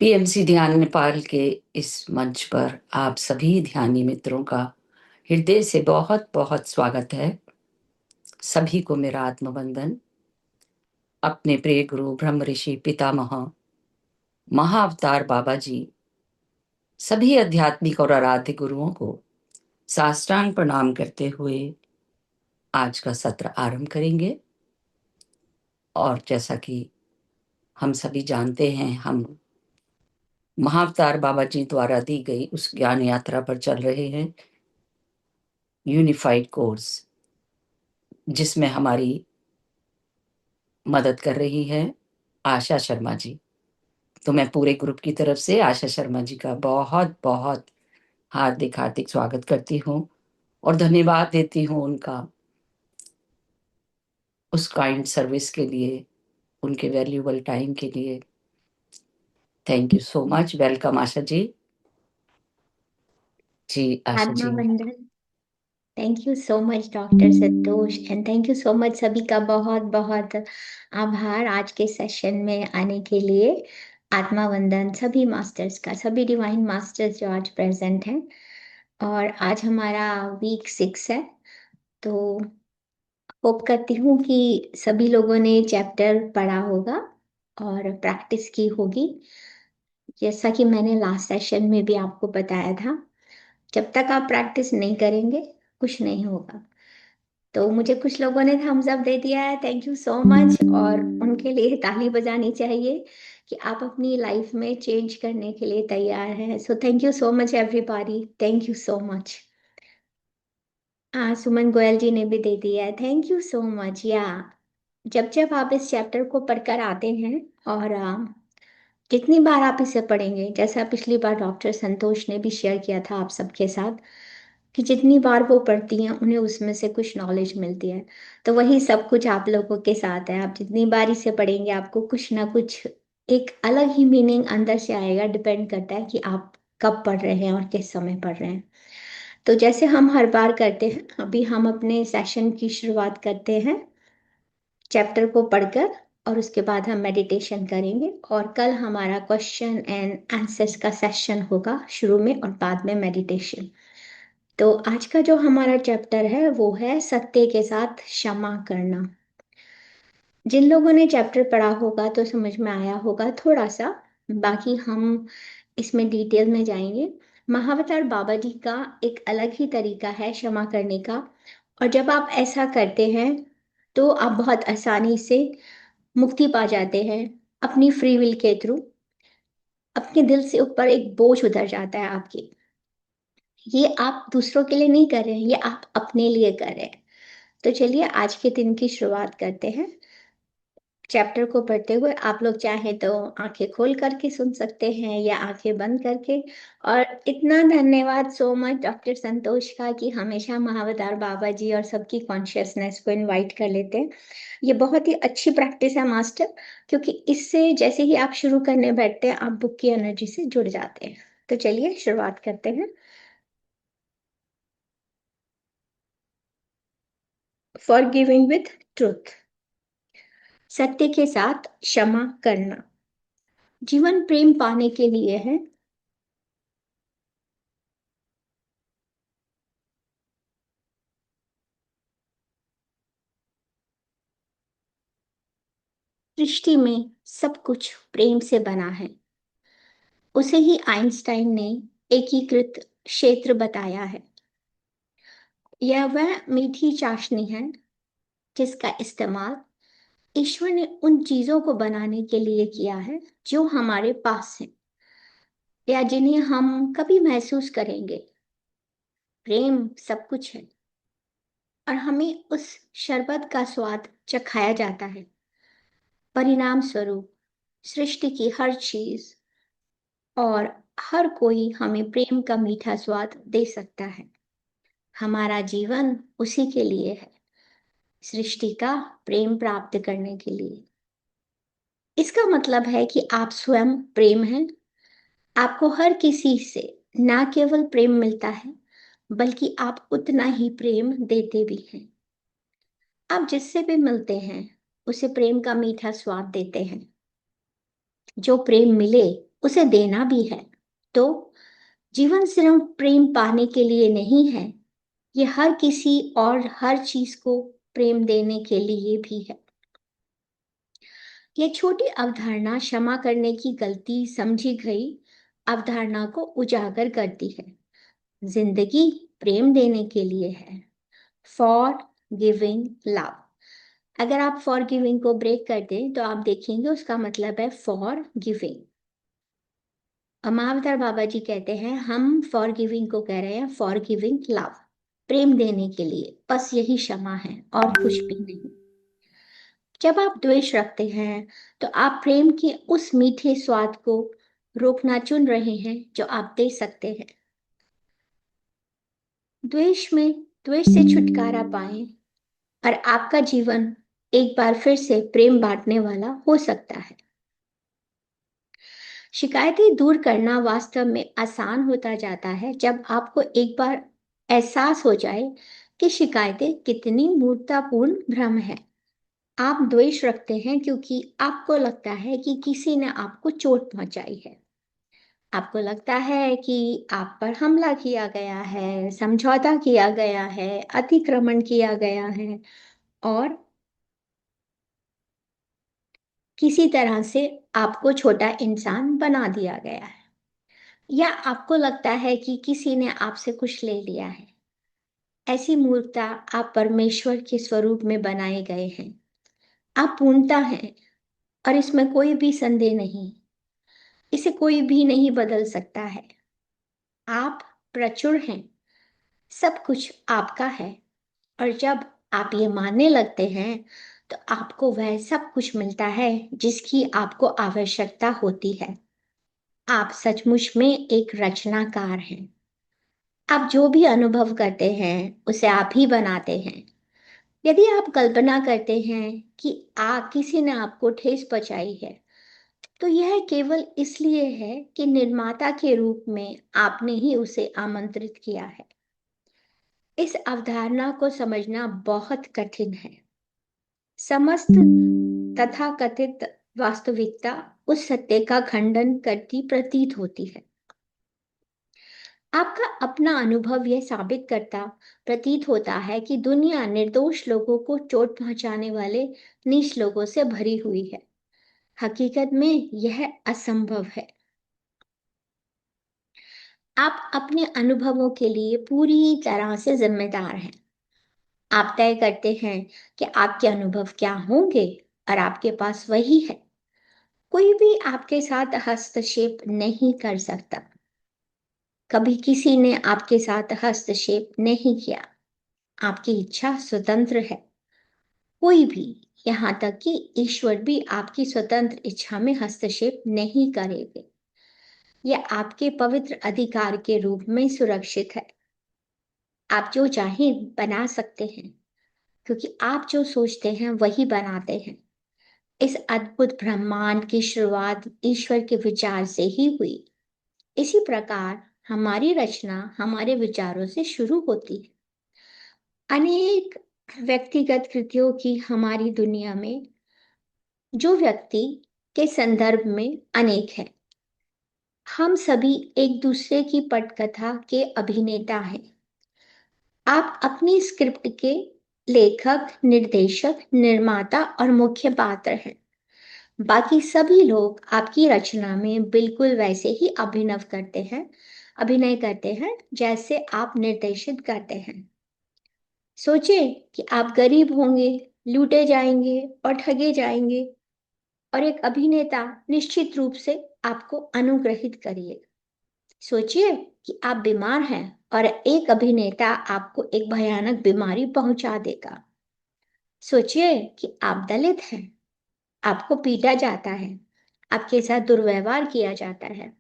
PMC ध्यान नेपाल के इस मंच पर आप सभी ध्यानी मित्रों का हृदय से बहुत बहुत स्वागत है। सभी को मेरा आत्मवंदन। अपने प्रिय गुरु ब्रह्म ऋषि पितामह महाअवतार बाबा जी, सभी आध्यात्मिक और आराध्य गुरुओं को साष्टांग प्रणाम करते हुए आज का सत्र आरंभ करेंगे। और जैसा कि हम सभी जानते हैं, हम महाअवतार बाबा जी द्वारा दी गई उस ज्ञान यात्रा पर चल रहे हैं, यूनिफाइड कोर्स, जिसमें हमारी मदद कर रही है आशा शर्मा जी। तो मैं पूरे ग्रुप की तरफ से आशा शर्मा जी का बहुत बहुत हार्दिक हार्दिक स्वागत करती हूँ और धन्यवाद देती हूँ उनका उस काइंड सर्विस के लिए, उनके वैल्यूबल टाइम के लिए। Thank you so much. Welcome Asha ji. जी Asha Atma ji. Mandal. Thank you so much doctor Santosh and thank you so much सभी का बहुत बहुत आभार आज के सेशन में आने के लिए। आत्मा वंदन सभी मास्टर्स का, सभी डिवाइन मास्टर्स जो आज प्रेजेंट हैं। और आज हमारा वीक 6 है, तो होप करती हूँ कि सभी लोगों ने चैप्टर पढ़ा होगा और प्रैक्टिस की होगी। जैसा कि मैंने लास्ट सेशन में भी आपको बताया था, जब तक आप प्रैक्टिस नहीं करेंगे कुछ नहीं होगा। तो मुझे कुछ लोगों ने थम्स अप दे दिया है, थैंक यू सो मच, और उनके लिए ताली बजानी चाहिए कि आप अपनी लाइफ में चेंज करने के लिए तैयार हैं। So thank you so much everybody, thank you so much. Suman Goyal ji ने भी दे दिया है, थैंक यू सो मच। या जब जब आप इस चैप्टर को पढ़कर आते हैं और जितनी बार आप इसे पढ़ेंगे, जैसा पिछली बार डॉक्टर संतोष ने भी शेयर किया था आप सबके साथ कि जितनी बार वो पढ़ती हैं उन्हें उसमें से कुछ नॉलेज मिलती है। तो वही सब कुछ आप लोगों के साथ है। आप जितनी बार इसे पढ़ेंगे आपको कुछ ना कुछ एक अलग ही मीनिंग अंदर से आएगा। डिपेंड करता है कि आप कब पढ़ रहे हैं और किस समय पढ़ रहे हैं। तो जैसे हम हर बार करते हैं, अभी हम अपने सेशन की शुरुआत करते हैं चैप्टर को पढ़कर, और उसके बाद हम मेडिटेशन करेंगे। और कल हमारा क्वेश्चन एंड आंसर्स का सेशन होगा शुरू में और बाद में मेडिटेशन। तो आज का जो हमारा चैप्टर है वो है सत्य के साथ क्षमा करना। जिन लोगों ने चैप्टर पढ़ा होगा तो समझ में आया होगा थोड़ा सा, बाकी हम इसमें डिटेल में जाएंगे। महावतार बाबा जी का एक अलग ही तरीका है क्षमा करने का, और जब आप ऐसा करते हैं तो आप बहुत आसानी से मुक्ति पा जाते हैं अपनी फ्री विल के थ्रू। अपने दिल से ऊपर एक बोझ उतर जाता है आपकी। ये आप दूसरों के लिए नहीं कर रहे हैं, ये आप अपने लिए कर रहे हैं। तो चलिए आज के दिन की शुरुआत करते हैं। चैप्टर को पढ़ते हुए आप लोग चाहें तो आंखें खोल करके सुन सकते हैं या आंखें बंद करके। और इतना धन्यवाद सो मच डॉक्टर संतोष का कि हमेशा महावतार बाबा जी और सबकी कॉन्शियसनेस को इनवाइट कर लेते हैं। ये बहुत ही अच्छी प्रैक्टिस है मास्टर, क्योंकि इससे जैसे ही आप शुरू करने बैठते हैं आप बुक की एनर्जी से जुड़ जाते हैं। तो चलिए शुरुआत करते हैं। फॉर गिविंग विथ ट्रूथ, सत्य के साथ क्षमा करना। जीवन प्रेम पाने के लिए है। सृष्टि में सब कुछ प्रेम से बना है। उसे ही आइंस्टाइन ने एकीकृत क्षेत्र बताया है। यह वह मीठी चाशनी है जिसका इस्तेमाल ईश्वर ने उन चीजों को बनाने के लिए किया है जो हमारे पास है या जिन्हें हम कभी महसूस करेंगे। प्रेम सब कुछ है और हमें उस शरबत का स्वाद चखाया जाता है। परिणाम स्वरूप सृष्टि की हर चीज और हर कोई हमें प्रेम का मीठा स्वाद दे सकता है। हमारा जीवन उसी के लिए है, सृष्टि का प्रेम प्राप्त करने के लिए। इसका मतलब है कि आप स्वयं प्रेम हैं। आपको हर किसी से ना केवल प्रेम मिलता है, बल्कि आप उतना ही प्रेम देते भी हैं। आप जिससे भी मिलते हैं उसे प्रेम का मीठा स्वाद देते हैं। जो प्रेम मिले उसे देना भी है। तो जीवन सिर्फ प्रेम पाने के लिए नहीं है, ये हर किसी और हर चीज को प्रेम देने के लिए भी है। ये छोटी अवधारणा क्षमा करने की गलती समझी गई अवधारणा को उजागर करती है। जिंदगी प्रेम देने के लिए है, फॉर गिविंग लव। अगर आप फॉर गिविंग को ब्रेक कर दें तो आप देखेंगे उसका मतलब है फॉर गिविंग। महावतार बाबा जी कहते हैं हम फॉर गिविंग को कह रहे हैं फॉर गिविंग लव, प्रेम देने के लिए, बस यही क्षमा है और कुछ भी नहीं। जब आप द्वेष रखते हैं तो आप प्रेम के उस मीठे स्वाद को रोकना चुन रहे हैं जो आप दे सकते हैं। द्वेष से छुटकारा पाएं और आपका जीवन एक बार फिर से प्रेम बांटने वाला हो सकता है। शिकायतें दूर करना वास्तव में आसान होता जाता है जब आपको एक बार एहसास हो जाए कि शिकायतें कितनी मूर्खतापूर्ण भ्रम है। आप द्वेष रखते हैं क्योंकि आपको लगता है कि किसी ने आपको चोट पहुंचाई है। आपको लगता है कि आप पर हमला किया गया है, समझौता किया गया है, अतिक्रमण किया गया है और किसी तरह से आपको छोटा इंसान बना दिया गया है। या आपको लगता है कि किसी ने आपसे कुछ ले लिया है। ऐसी मूर्खता आप परमेश्वर के स्वरूप में बनाए गए हैं। आप पूर्णता हैं और इसमें कोई भी संदेह नहीं। इसे कोई भी नहीं बदल सकता है। आप प्रचुर हैं, सब कुछ आपका है। और जब आप ये मानने लगते हैं तो आपको वह सब कुछ मिलता है जिसकी आपको आवश्यकता होती है। आप सचमुच में एक रचनाकार हैं। आप जो भी अनुभव करते हैं उसे आप ही बनाते हैं। यदि आप कल्पना करते हैं कि किसी ने आपको ठेस पहुंचाई है तो यह केवल इसलिए है कि निर्माता के रूप में आपने ही उसे आमंत्रित किया है। इस अवधारणा को समझना बहुत कठिन है। समस्त तथाकथित वास्तविकता उस सत्य का खंडन करती प्रतीत होती है। आपका अपना अनुभव यह साबित करता प्रतीत होता है कि दुनिया निर्दोष लोगों को चोट पहुंचाने वाले नीच लोगों से भरी हुई है। हकीकत में यह असंभव है। आप अपने अनुभवों के लिए पूरी तरह से जिम्मेदार हैं। आप तय करते हैं कि आपके अनुभव क्या होंगे और आपके पास वही है। कोई भी आपके साथ हस्तक्षेप नहीं कर सकता। कभी किसी ने आपके साथ हस्तक्षेप नहीं किया। आपकी इच्छा स्वतंत्र है। कोई भी, यहाँ तक कि ईश्वर भी आपकी स्वतंत्र इच्छा में हस्तक्षेप नहीं करेंगे। यह आपके पवित्र अधिकार के रूप में सुरक्षित है। आप जो चाहें बना सकते हैं क्योंकि आप जो सोचते हैं वही बनाते हैं। इस अद्भुत ब्रह्मांड की शुरुआत ईश्वर के विचार से ही हुई। इसी प्रकार हमारी रचना हमारे विचारों से शुरू होती है। अनेक व्यक्तिगत कृतियों की हमारी दुनिया में जो व्यक्ति के संदर्भ में अनेक है। हम सभी एक दूसरे की पटकथा के अभिनेता हैं। आप अपनी स्क्रिप्ट के लेखक, निर्देशक, निर्माता और मुख्य पात्र हैं। बाकी सभी लोग आपकी रचना में बिल्कुल वैसे ही अभिनय करते हैं जैसे आप निर्देशित करते हैं। सोचिए कि आप गरीब होंगे, लूटे जाएंगे और ठगे जाएंगे और एक अभिनेता निश्चित रूप से आपको अनुग्रहित करिए। सोचिए कि आप बीमार हैं और एक अभिनेता आपको एक भयानक बीमारी पहुंचा देगा। सोचिए कि आप दलित हैं, आपको पीटा जाता है, आपके साथ दुर्व्यवहार किया जाता है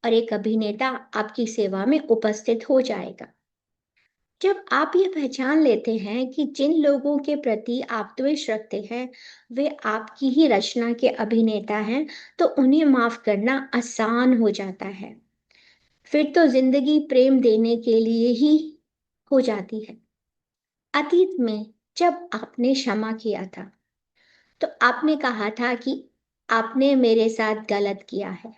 और एक अभिनेता आपकी सेवा में उपस्थित हो जाएगा। जब आप ये पहचान लेते हैं कि जिन लोगों के प्रति आप द्वेष रखते हैं वे आपकी ही रचना के अभिनेता हैं तो उन्हें माफ करना आसान हो जाता है। फिर तो जिंदगी प्रेम देने के लिए ही हो जाती है। अतीत में जब आपने क्षमा किया था तो आपने कहा था कि आपने मेरे साथ गलत किया है।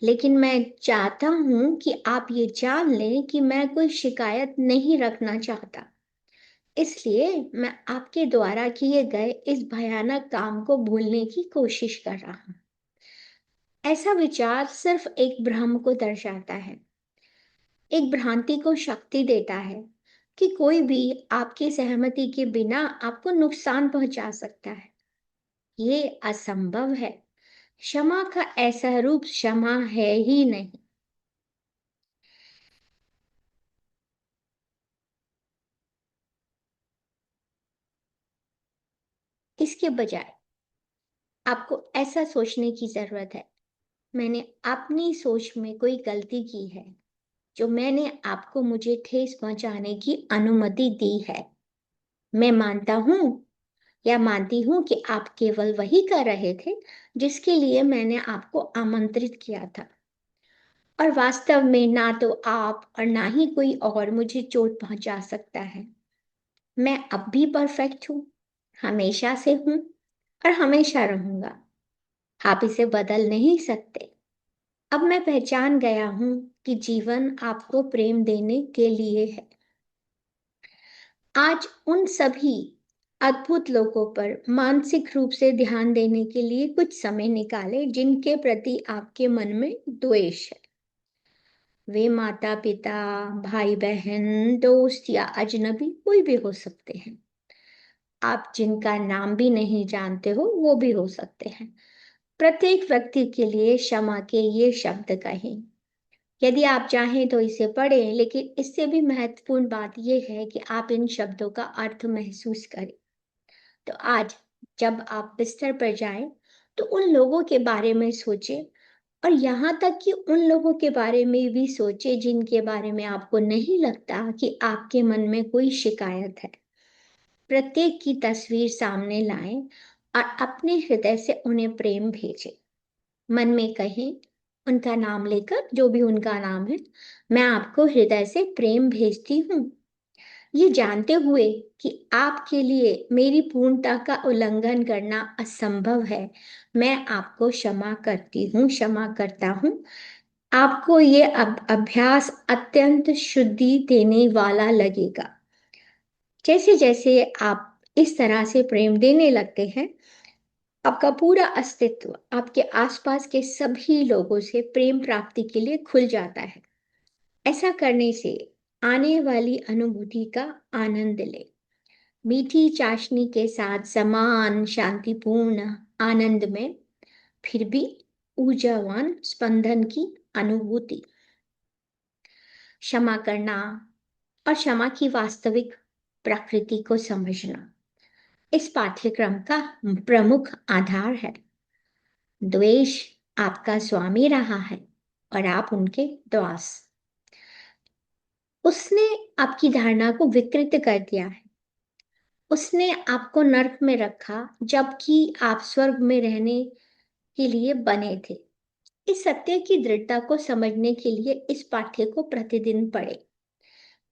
लेकिन मैं चाहता हूं कि आप ये जान लें कि मैं कोई शिकायत नहीं रखना चाहता। इसलिए मैं आपके द्वारा किए गए इस भयानक काम को भूलने की कोशिश कर रहा हूं। ऐसा विचार सिर्फ एक भ्रम को दर्शाता है, एक भ्रांति को शक्ति देता है कि कोई भी आपकी सहमति के बिना आपको नुकसान पहुंचा सकता है। ये असंभव है। क्षमा का ऐसा रूप क्षमा है ही नहीं। इसके बजाय आपको ऐसा सोचने की जरूरत है, मैंने अपनी सोच में कोई गलती की है, जो मैंने आपको मुझे ठेस पहुंचाने की अनुमति दी है। मैं मानता हूं या मानती हूं कि आप केवल वही कर रहे थे जिसके लिए मैंने आपको आमंत्रित किया था, और वास्तव में ना तो आप और ना ही कोई और मुझे चोट पहुंचा सकता है। मैं अब भी परफेक्ट हूं, हमेशा से हूं और हमेशा रहूंगा। आप इसे बदल नहीं सकते। अब मैं पहचान गया हूं कि जीवन आपको प्रेम देने के लिए है। आज उन सभी अद्भुत लोगों पर मानसिक रूप से ध्यान देने के लिए कुछ समय निकालें जिनके प्रति आपके मन में द्वेष है। वे माता पिता, भाई बहन, दोस्त या अजनबी कोई भी हो सकते हैं। आप जिनका नाम भी नहीं जानते हो वो भी हो सकते हैं। प्रत्येक व्यक्ति के लिए क्षमा के ये शब्द कहें। यदि आप चाहें तो इसे पढ़ें, लेकिन इससे भी महत्वपूर्ण बात यह है कि आप इन शब्दों का अर्थ महसूस करें। तो आज जब आप बिस्तर पर जाएं, तो उन लोगों के बारे में सोचें, और यहाँ तक कि उन लोगों के बारे में भी सोचें जिनके बारे में आपको नहीं लगता कि आपके मन में कोई शिकायत है। प्रत्येक की तस्वीर सामने लाएं और अपने हृदय से उन्हें प्रेम भेजें। मन में कहें, उनका नाम लेकर, जो भी उनका नाम है, मैं आपको हृदय से प्रेम भेजती हूँ। ये जानते हुए कि आपके लिए मेरी पूर्णता का उल्लंघन करना असंभव है, मैं आपको क्षमा करती हूँ, क्षमा करता हूँ। आपको ये अभ्यास अत्यंत शुद्धि देने वाला लगेगा। जैसे जैसे आप इस तरह से प्रेम देने लगते हैं, आपका पूरा अस्तित्व आपके आसपास के सभी लोगों से प्रेम प्राप्ति के लिए खुल जाता है। ऐसा करने से आने वाली अनुभूति का आनंद ले। मीठी चाशनी के साथ समान शांतिपूर्ण आनंद में फिर भी ऊर्जावान स्पंदन की अनुभूति। क्षमा करना और क्षमा की वास्तविक प्रकृति को समझना इस पाठ्यक्रम का प्रमुख आधार है। द्वेष आपका स्वामी रहा है और आप उनके दास। उसने आपकी धारणा को विकृत कर दिया है। उसने आपको नर्क में रखा जबकि आप स्वर्ग में रहने के लिए बने थे। इस सत्य की दृढ़ता को समझने के लिए इस पाठ्य को प्रतिदिन पढ़ें।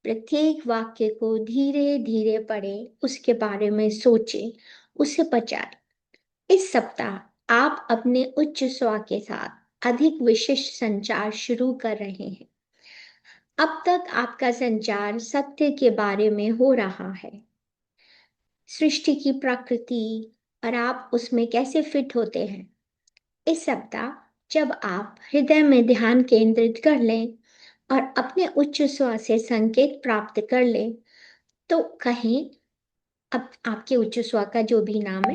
प्रत्येक वाक्य को धीरे धीरे पढ़ें, उसके बारे में सोचें, उसे पचाएं। इस सप्ताह आप अपने उच्च स्व के साथ अधिक विशिष्ट संचार शुरू कर रहे हैं। अब तक आपका संचार सत्य के बारे में हो रहा है, सृष्टि की प्रकृति और आप उसमें कैसे फिट होते हैं। इस सप्ताह जब आप हृदय में ध्यान केंद्रित कर लें और अपने उच्च स्व से संकेत प्राप्त कर लें, तो कहें, अब आपके उच्च स्व का जो भी नाम है,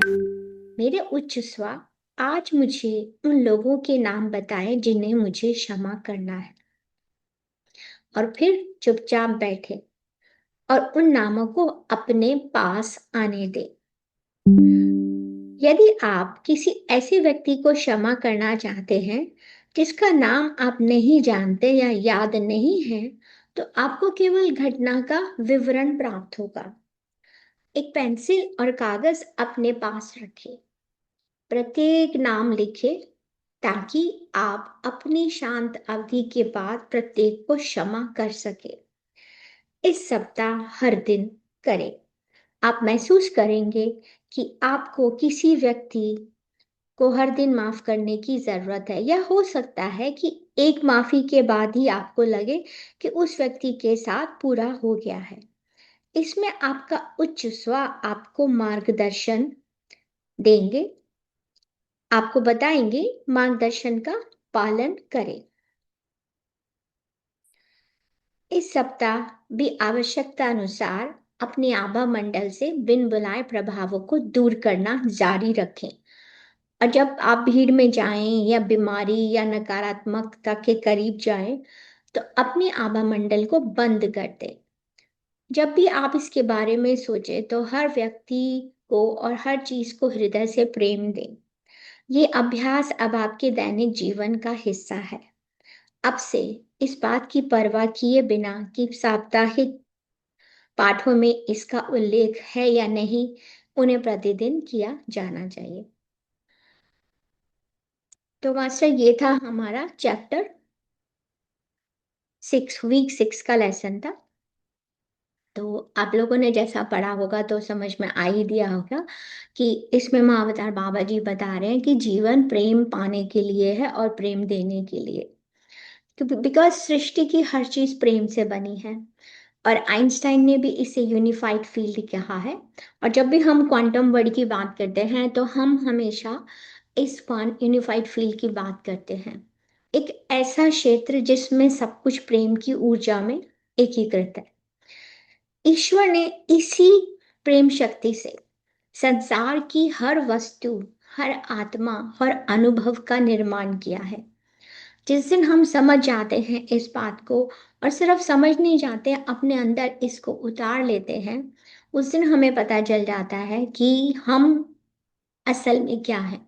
मेरे उच्च स्व आज मुझे उन लोगों के नाम बताएं जिन्हें मुझे क्षमा करना है, और फिर चुपचाप बैठे और उन नामों को अपने पास आने दें। यदि आप किसी ऐसे व्यक्ति को क्षमा करना चाहते हैं जिसका नाम आप नहीं जानते या याद नहीं है, तो आपको केवल घटना का विवरण प्राप्त होगा। एक पेंसिल और कागज अपने पास रखें। प्रत्येक नाम लिखें ताकि आप अपनी शांत अवधि के बाद प्रत्येक को क्षमा कर सके। इस सप्ताह हर दिन करें। आप महसूस करेंगे कि आपको किसी व्यक्ति को हर दिन माफ करने की जरूरत है, या हो सकता है कि एक माफी के बाद ही आपको लगे कि उस व्यक्ति के साथ पूरा हो गया है। इसमें आपका उच्च स्व आपको मार्गदर्शन देंगे, आपको बताएंगे, मार्गदर्शन का पालन करें। इस सप्ताह भी आवश्यकता अनुसार अपने आभा मंडल से बिन बुलाए प्रभावों को दूर करना जारी रखें। और जब आप भीड़ में जाएं या बीमारी या नकारात्मकता के करीब जाएं, तो अपने आभा मंडल को बंद कर दें। जब भी आप इसके बारे में सोचें तो हर व्यक्ति को और हर चीज को हृदय से प्रेम दें। ये अभ्यास अब आपके दैनिक जीवन का हिस्सा है। अब से इस बात की परवाह किए बिना कि साप्ताहिक पाठों में इसका उल्लेख है या नहीं, उन्हें प्रतिदिन किया जाना चाहिए। तो मास्टर, ये था हमारा चैप्टर 6, वीक 6 का लेसन था। तो आप लोगों ने जैसा पढ़ा होगा तो समझ में आ ही दिया होगा कि इसमें महाअवतार बाबा जी बता रहे हैं कि जीवन प्रेम पाने के लिए है और प्रेम देने के लिए, क्योंकि बिकॉज सृष्टि की हर चीज प्रेम से बनी है। और आइंस्टाइन ने भी इसे यूनिफाइड फील्ड कहा है। और जब भी हम क्वांटम वर्ड की बात करते हैं तो हम हमेशा इस यूनिफाइड फील्ड की बात करते हैं, एक ऐसा क्षेत्र जिसमें सब कुछ प्रेम की ऊर्जा में एकीकृत है। ईश्वर ने इसी प्रेम शक्ति से संसार की हर वस्तु, हर आत्मा, हर अनुभव का निर्माण किया है। जिस दिन हम समझ जाते हैं इस बात को, और सिर्फ समझ नहीं जाते, अपने अंदर इसको उतार लेते हैं, उस दिन हमें पता चल जाता है कि हम असल में क्या है।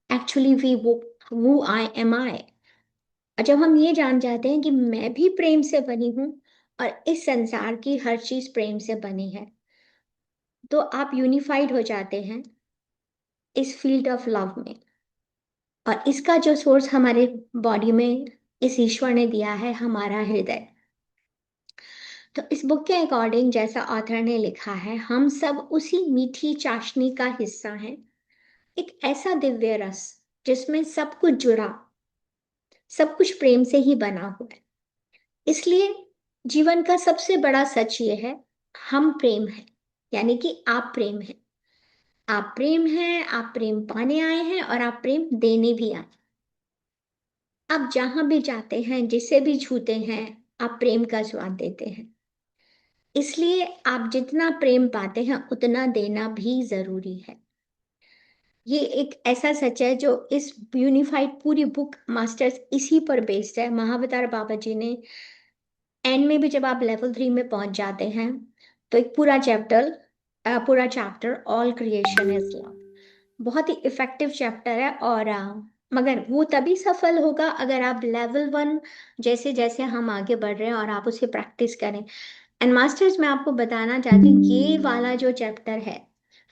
एक्चुअली वी वो आई एम आई। और जब हम ये जान जाते हैं कि मैं भी प्रेम से बनी हूं और इस संसार की हर चीज प्रेम से बनी है, तो आप यूनिफाइड हो जाते हैं इस फील्ड ऑफ लव में। और इसका जो सोर्स हमारे बॉडी में इस ईश्वर ने दिया है, हमारा हृदय। तो इस बुक के अकॉर्डिंग जैसा ऑथर ने लिखा है, हम सब उसी मीठी चाशनी का हिस्सा हैं, एक ऐसा दिव्य रस जिसमें सब कुछ जुड़ा, सब कुछ प्रेम से ही बना हुआ है। इसलिए जीवन का सबसे बड़ा सच ये है, हम प्रेम हैं, यानी कि आप प्रेम हैं। आप प्रेम हैं, आप प्रेम पाने आए हैं और आप प्रेम देने भी आए। आप जहां भी जाते हैं, जिसे भी छूते हैं, आप प्रेम का स्वाद देते हैं। इसलिए आप जितना प्रेम पाते हैं उतना देना भी जरूरी है। ये एक ऐसा सच है जो इस यूनिफाइड पूरी बुक मास्टर्स इसी पर बेस्ड है। महावतार बाबा जी ने एंड में भी, जब आप लेवल 3 में पहुंच जाते हैं, तो एक पूरा chapter all creation is love, बहुत ही इफेक्टिव चैप्टर है। और मगर वो तभी सफल होगा अगर आप लेवल 1, जैसे जैसे हम आगे बढ़ रहे हैं, और आप उसे प्रैक्टिस करें। एंड मास्टर्स, मैं आपको बताना चाहती हूँ, ये वाला जो चैप्टर है,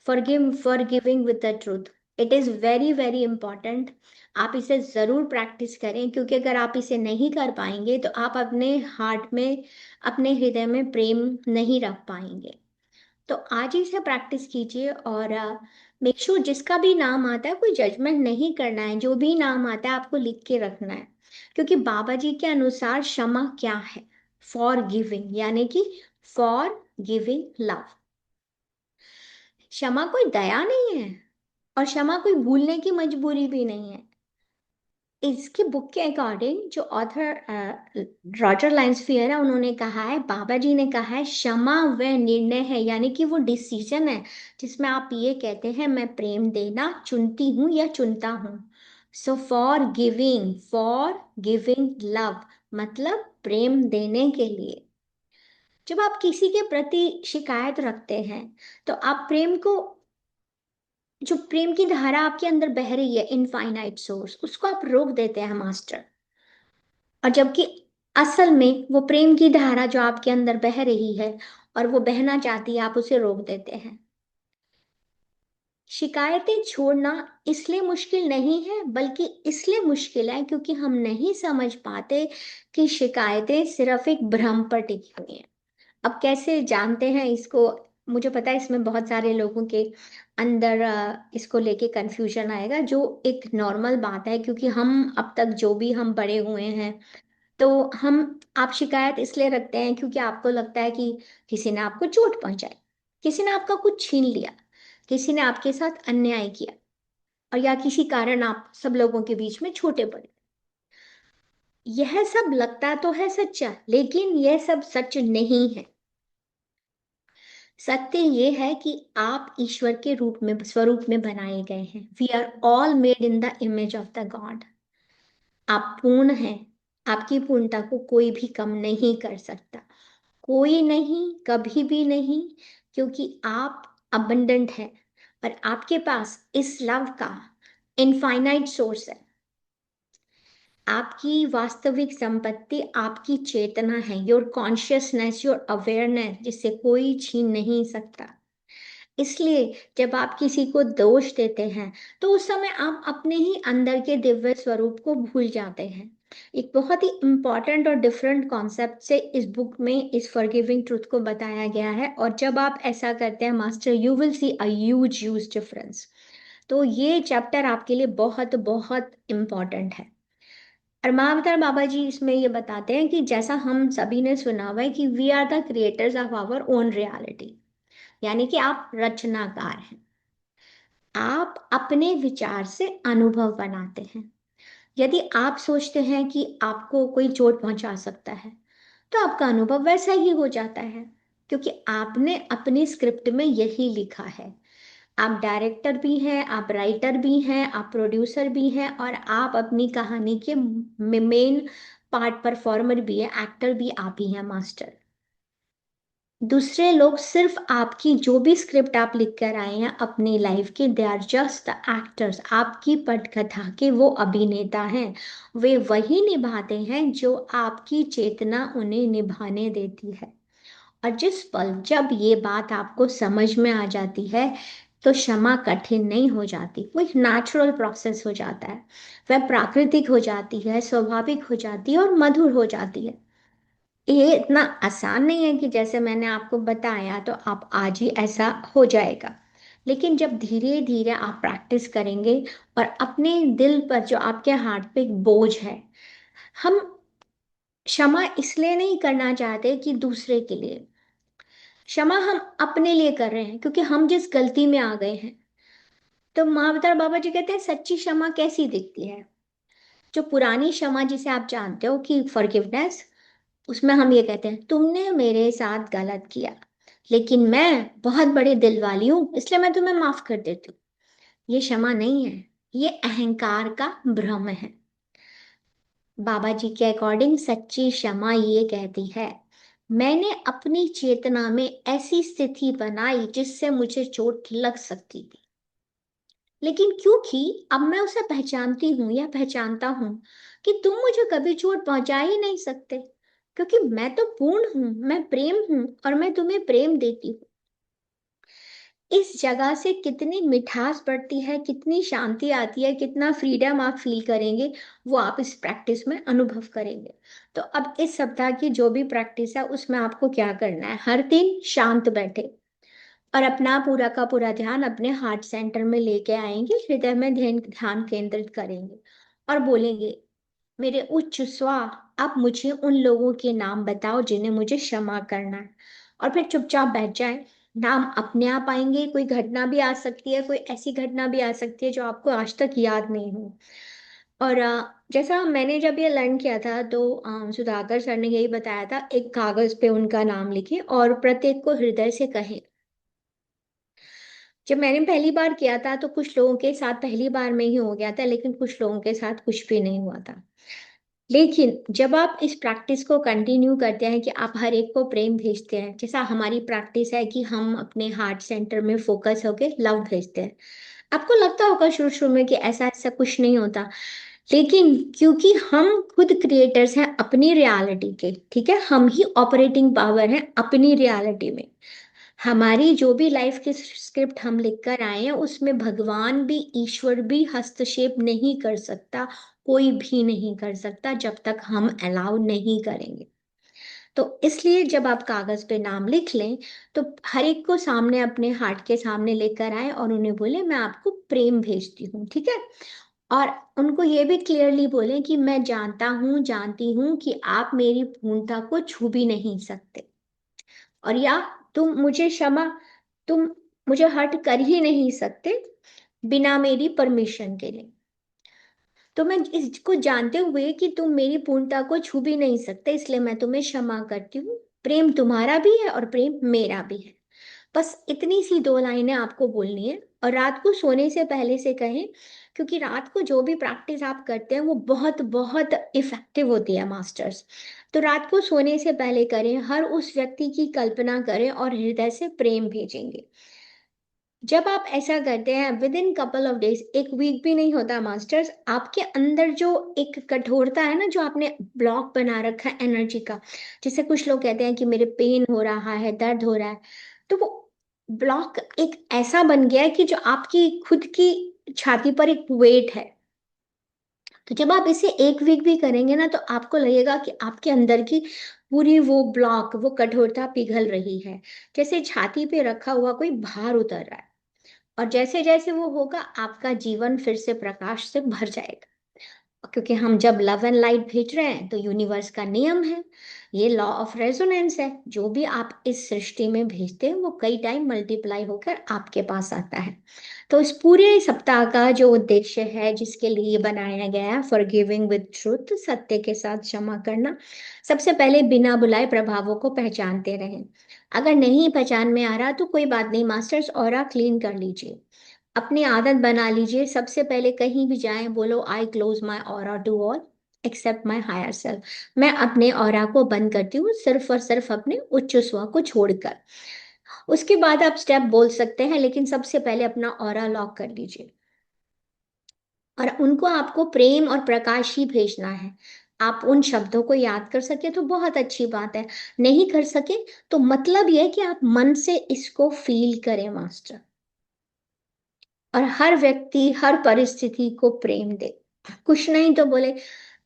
for giving with the truth, it is very very important. आप इसे ज़रूर प्रैक्टिस करें, क्योंकि अगर आप इसे नहीं कर पाएंगे तो आप अपने हार्ट में, अपने हृदय में प्रेम नहीं रख पाएंगे। तो आज ही से प्रैक्टिस कीजिए। और मेक श्योर जिसका भी नाम आता है, कोई जजमेंट नहीं करना है, जो भी नाम आता है आपको लिख के रखना है। क्योंकि बाबा जी के अनुसार क्षमा क्या है? फॉर गिविंग, यानी कि फॉर गिविंग लव। क्षमा कोई दया नहीं है, और क्षमा कोई भूलने की मजबूरी भी नहीं है। इसके बुक के अकॉर्डिंग जो ऑथर रॉजर लाइन्सफियर है, उन्होंने कहा है, बाबा जी ने कहा है, क्षमा वह निर्णय है, यानी कि वो डिसीजन है जिसमें आप ये कहते हैं, मैं प्रेम देना चुनती हूँ या चुनता हूँ। सो फॉर गिविंग लव मतलब प्रेम देने के लिए। जब आप किसी के प्रति शिकायत रखते हैं, तो आप प्रेम को, जो प्रेम की धारा आपके अंदर बह रही है, इनफाइनाइट सोर्स, उसको आप रोक देते हैं मास्टर। और जबकि असल में वो प्रेम की धारा जो आपके अंदर बह रही है और वो बहना चाहती है, आप उसे रोक देते हैं। शिकायतें छोड़ना इसलिए मुश्किल नहीं है, बल्कि इसलिए मुश्किल है क्योंकि हम नहीं समझ पाते कि शिकायतें सिर्फ एक भ्रम पर टिकी हुई हैं। अब कैसे जानते हैं इसको? मुझे पता है इसमें बहुत सारे लोगों के अंदर इसको लेके कंफ्यूजन आएगा, जो एक नॉर्मल बात है, क्योंकि हम अब तक जो भी हम बड़े हुए हैं, तो हम आप शिकायत इसलिए रखते हैं क्योंकि आपको लगता है कि किसी ने आपको चोट पहुंचाई, किसी ने आपका कुछ छीन लिया, किसी ने आपके साथ अन्याय किया, और या किसी कारण आप सब लोगों के बीच में छोटे पड़े। यह सब लगता तो है सच्चा, लेकिन यह सब सच नहीं है। सत्य ये है कि आप ईश्वर के रूप में, स्वरूप में बनाए गए हैं। We are all made in the image of the god. आप पूर्ण हैं। आपकी पूर्णता को कोई भी कम नहीं कर सकता, कोई नहीं, कभी भी नहीं, क्योंकि आप अबंडेंट हैं और आपके पास इस लव का इनफाइनाइट सोर्स है। आपकी वास्तविक संपत्ति आपकी चेतना है, योर कॉन्शियसनेस, योर अवेयरनेस, जिसे कोई छीन नहीं सकता। इसलिए जब आप किसी को दोष देते हैं, तो उस समय आप अपने ही अंदर के दिव्य स्वरूप को भूल जाते हैं। एक बहुत ही इंपॉर्टेंट और डिफरेंट कॉन्सेप्ट से इस बुक में इस फॉरगिविंग ट्रूथ को बताया गया है, और जब आप ऐसा करते हैं master, you will see a huge huge difference. तो ये चैप्टर आपके लिए बहुत बहुत इम्पॉर्टेंट है। और महावतार बाबा जी इसमें ये बताते हैं कि जैसा हम सभी ने सुना हुआ है कि we are the creators of our own reality, यानी कि आप रचनाकार हैं। आप अपने विचार से अनुभव बनाते हैं। यदि आप सोचते हैं कि आपको कोई चोट पहुंचा सकता है, तो आपका अनुभव वैसा ही हो जाता है, क्योंकि आपने अपनी स्क्रिप्ट में यही लिखा है। आप डायरेक्टर भी हैं, आप राइटर भी हैं, आप प्रोड्यूसर भी हैं, और आप अपनी कहानी के मेन पार्ट परफॉर्मर भी है, एक्टर भी आप ही हैं, मास्टर। दूसरे लोग सिर्फ आपकी जो भी स्क्रिप्ट आप लिख कर आए हैं अपनी लाइफ की, they are just the actors. आपकी पटकथा के वो अभिनेता हैं। वे वही निभाते हैं जो आपकी चेतना उन्हें निभाने देती है। और जिस पल जब ये बात आपको समझ में आ जाती है, तो क्षमा कठिन नहीं हो जाती, वो एक नेचुरल प्रोसेस हो जाता है। वह प्राकृतिक हो जाती है, स्वाभाविक हो जाती है और मधुर हो जाती है। ये इतना आसान नहीं है कि जैसे मैंने आपको बताया तो आप आज ही ऐसा हो जाएगा। लेकिन जब धीरे धीरे आप प्रैक्टिस करेंगे, और अपने दिल पर जो आपके हार्ट पे एक बोझ है, हम क्षमा इसलिए नहीं करना चाहते कि दूसरे के लिए, क्षमा हम अपने लिए कर रहे हैं, क्योंकि हम जिस गलती में आ गए हैं। तो महावतार बाबा जी कहते हैं सच्ची क्षमा कैसी दिखती है। जो पुरानी क्षमा जिसे आप जानते हो कि फॉरगिवनेस, उसमें हम ये कहते हैं तुमने मेरे साथ गलत किया, लेकिन मैं बहुत बड़े दिल वाली हूं, इसलिए मैं तुम्हें माफ कर देती हूँ। ये क्षमा नहीं है, ये अहंकार का भ्रम है। बाबा जी के अकॉर्डिंग सच्ची क्षमा ये कहती है, मैंने अपनी चेतना में ऐसी स्थिति बनाई जिससे मुझे चोट लग सकती थी, लेकिन क्योंकि अब मैं उसे पहचानती हूँ या पहचानता हूँ कि तुम मुझे कभी चोट पहुंचा ही नहीं सकते, क्योंकि मैं तो पूर्ण हूँ, मैं प्रेम हूँ, और मैं तुम्हें प्रेम देती हूँ। इस जगह से कितनी मिठास बढ़ती है, कितनी शांति आती है, कितना फ्रीडम आप फील करेंगे, वो आप इस प्रैक्टिस में अनुभव करेंगे। तो अब इस सप्ताह की जो भी प्रैक्टिस है उसमें आपको क्या करना है, हर दिन शांत बैठे और अपना पूरा का पूरा ध्यान अपने हार्ट सेंटर में लेके आएंगे, हृदय में ध्यान ध्यान केंद्रित करेंगे और बोलेंगे, मेरे उच्च स्वा, आप मुझे उन लोगों के नाम बताओ जिन्हें मुझे क्षमा करना है। और फिर चुपचाप बैठ जाए। नाम अपने आप आएंगे, कोई घटना भी आ सकती है, कोई ऐसी घटना भी आ सकती है जो आपको आज तक याद नहीं हो। और जैसा मैंने जब ये लर्न किया था, तो सुधाकर सर ने यही बताया था, एक कागज पे उनका नाम लिखे और प्रत्येक को हृदय से कहे। जब मैंने पहली बार किया था तो कुछ लोगों के साथ पहली बार में ही हो गया था, लेकिन कुछ लोगों के साथ कुछ भी नहीं हुआ था। लेकिन जब आप इस प्रैक्टिस को कंटिन्यू करते हैं कि आप हर एक को प्रेम भेजते हैं, जैसा हमारी प्रैक्टिस है कि हम अपने हार्ट सेंटर में फोकस होके लव भेजते हैं। आपको लगता होगा शुरू शुरू में कि ऐसा ऐसा कुछ नहीं होता, लेकिन क्योंकि हम खुद क्रिएटर्स हैं अपनी रियलिटी के, ठीक है, हम ही ऑपरेटिंग पावर हैं अपनी रियलिटी में। हमारी जो भी लाइफ की स्क्रिप्ट हम लिख कर आए हैं, उसमें भगवान भी, ईश्वर भी हस्तक्षेप नहीं कर सकता, कोई भी नहीं कर सकता, जब तक हम अलाउ नहीं करेंगे। तो इसलिए जब आप कागज पे नाम लिख लें तो हर एक को सामने अपने हार्ट के सामने लेकर आए और उन्हें बोले मैं आपको प्रेम भेजती हूँ, ठीक है। और उनको ये भी क्लियरली बोले कि मैं जानता हूँ, जानती हूँ कि आप मेरी पूर्णता को छू भी नहीं सकते, और या तुम मुझे हर्ट कर ही नहीं सकते बिना मेरी परमिशन के लिए। तो मैं इसको जानते हुए कि तुम मेरी पूर्णता को छू भी नहीं सकते, इसलिए मैं तुम्हें क्षमा करती हूँ। प्रेम तुम्हारा भी है और प्रेम मेरा भी है। बस इतनी सी 2 लाइनें आपको बोलनी है, और रात को सोने से पहले से कहें, क्योंकि रात को जो भी प्रैक्टिस आप करते हैं वो बहुत बहुत इफेक्टिव होती है मास्टर्स। तो रात को सोने से पहले करें, हर उस व्यक्ति की कल्पना करें और हृदय से प्रेम भेजेंगे। जब आप ऐसा करते हैं with in couple of days, एक वीक भी नहीं होता मास्टर्स, आपके अंदर जो एक कठोरता है ना, जो आपने ब्लॉक बना रखा है एनर्जी का, जैसे कुछ लोग कहते हैं कि मेरे पेन हो रहा है, दर्द हो रहा है, तो वो ब्लॉक एक ऐसा बन गया है कि जो आपकी खुद की छाती पर एक वेट है। तो जब आप इसे एक वीक भी करेंगे ना, तो आपको लगेगा कि आपके अंदर की पूरी वो ब्लॉक, वो कठोरता पिघल रही है, जैसे छाती पे रखा हुआ कोई भार उतर रहा है। और जैसे जैसे वो होगा आपका जीवन फिर से प्रकाश से भर जाएगा, क्योंकि हम जब लव एंड लाइट भेज रहे हैं तो यूनिवर्स का नियम है, ये लॉ ऑफ रेजोनेंस है, जो भी आप इस सृष्टि में भेजते हैं वो कई टाइम मल्टीप्लाई होकर आपके पास आता है। तो इस पूरे सप्ताह का जो उद्देश्य है, जिसके लिए बनाया गया है, फॉरगिविंग विद ट्रुथ, सत्य के साथ क्षमा करना, सबसे पहले बिना बुलाए प्रभावों को पहचानते रहें। अगर नहीं पहचान में आ रहा तो कोई बात नहीं मास्टर्स, ऑरा क्लीन कर लीजिए, अपनी आदत बना लीजिए। सबसे पहले कहीं भी जाएं बोलो I close my aura to all except my higher self. मैं अपने ऑरा को बंद करती हूँ सिर्फ और सिर्फ अपने उच्च स्व को छोड़कर। उसके बाद आप स्टेप बोल सकते हैं, लेकिन सबसे पहले अपना ऑरा लॉक कर लीजिए। और उनको आपको प्रेम और प्रकाश ही भेजना है। आप उन शब्दों को याद कर सके तो बहुत अच्छी बात है, नहीं कर सके तो मतलब यह है कि आप मन से इसको फील करें मास्टर। और हर व्यक्ति हर परिस्थिति को प्रेम दे। कुछ नहीं तो बोले,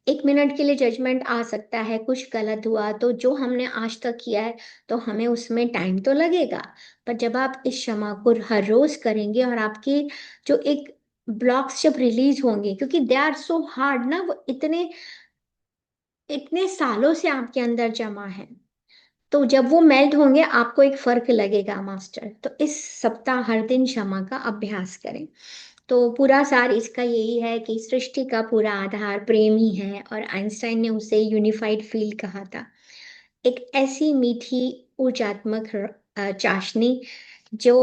1 मिनट के लिए जजमेंट आ सकता है, कुछ गलत हुआ तो जो हमने आज तक किया है तो हमें उसमें टाइम तो लगेगा, पर जब आप इस क्षमा को हर रोज करेंगे और आपकी जो एक ब्लॉक्स जब रिलीज होंगे, क्योंकि दे आर सो हार्ड ना, वो इतने इतने सालों से आपके अंदर जमा है, तो जब वो मेल्ट होंगे आपको एक फर्क लगेगा मास्टर। तो इस सप्ताह हर दिन क्षमा का अभ्यास करें। तो पूरा सार इसका यही है कि सृष्टि का पूरा आधार प्रेम ही है, और आइंस्टाइन ने उसे यूनिफाइड फील्ड कहा था, एक ऐसी मीठी ऊर्जात्मक चाशनी जो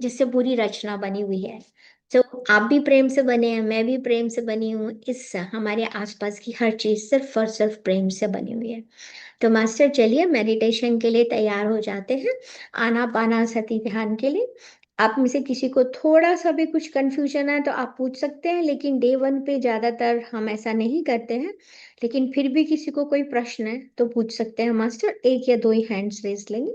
जिससे पूरी रचना बनी हुई है। तो आप भी प्रेम से बने हैं, मैं भी प्रेम से बनी हूँ, इस हमारे आसपास की हर चीज सिर्फ और सिर्फ प्रेम से बनी हुई है। तो मास्टर चलिए मेडिटेशन के लिए तैयार हो जाते हैं, आनापानासती ध्यान के लिए। आप में से किसी को थोड़ा सा भी कुछ कंफ्यूजन है तो आप पूछ सकते हैं, लेकिन डे 1 पे ज्यादातर हम ऐसा नहीं करते हैं। लेकिन फिर भी किसी को कोई प्रश्न है तो पूछ सकते हैं मास्टर, एक या दो ही हैंड्स रेज लेंगे।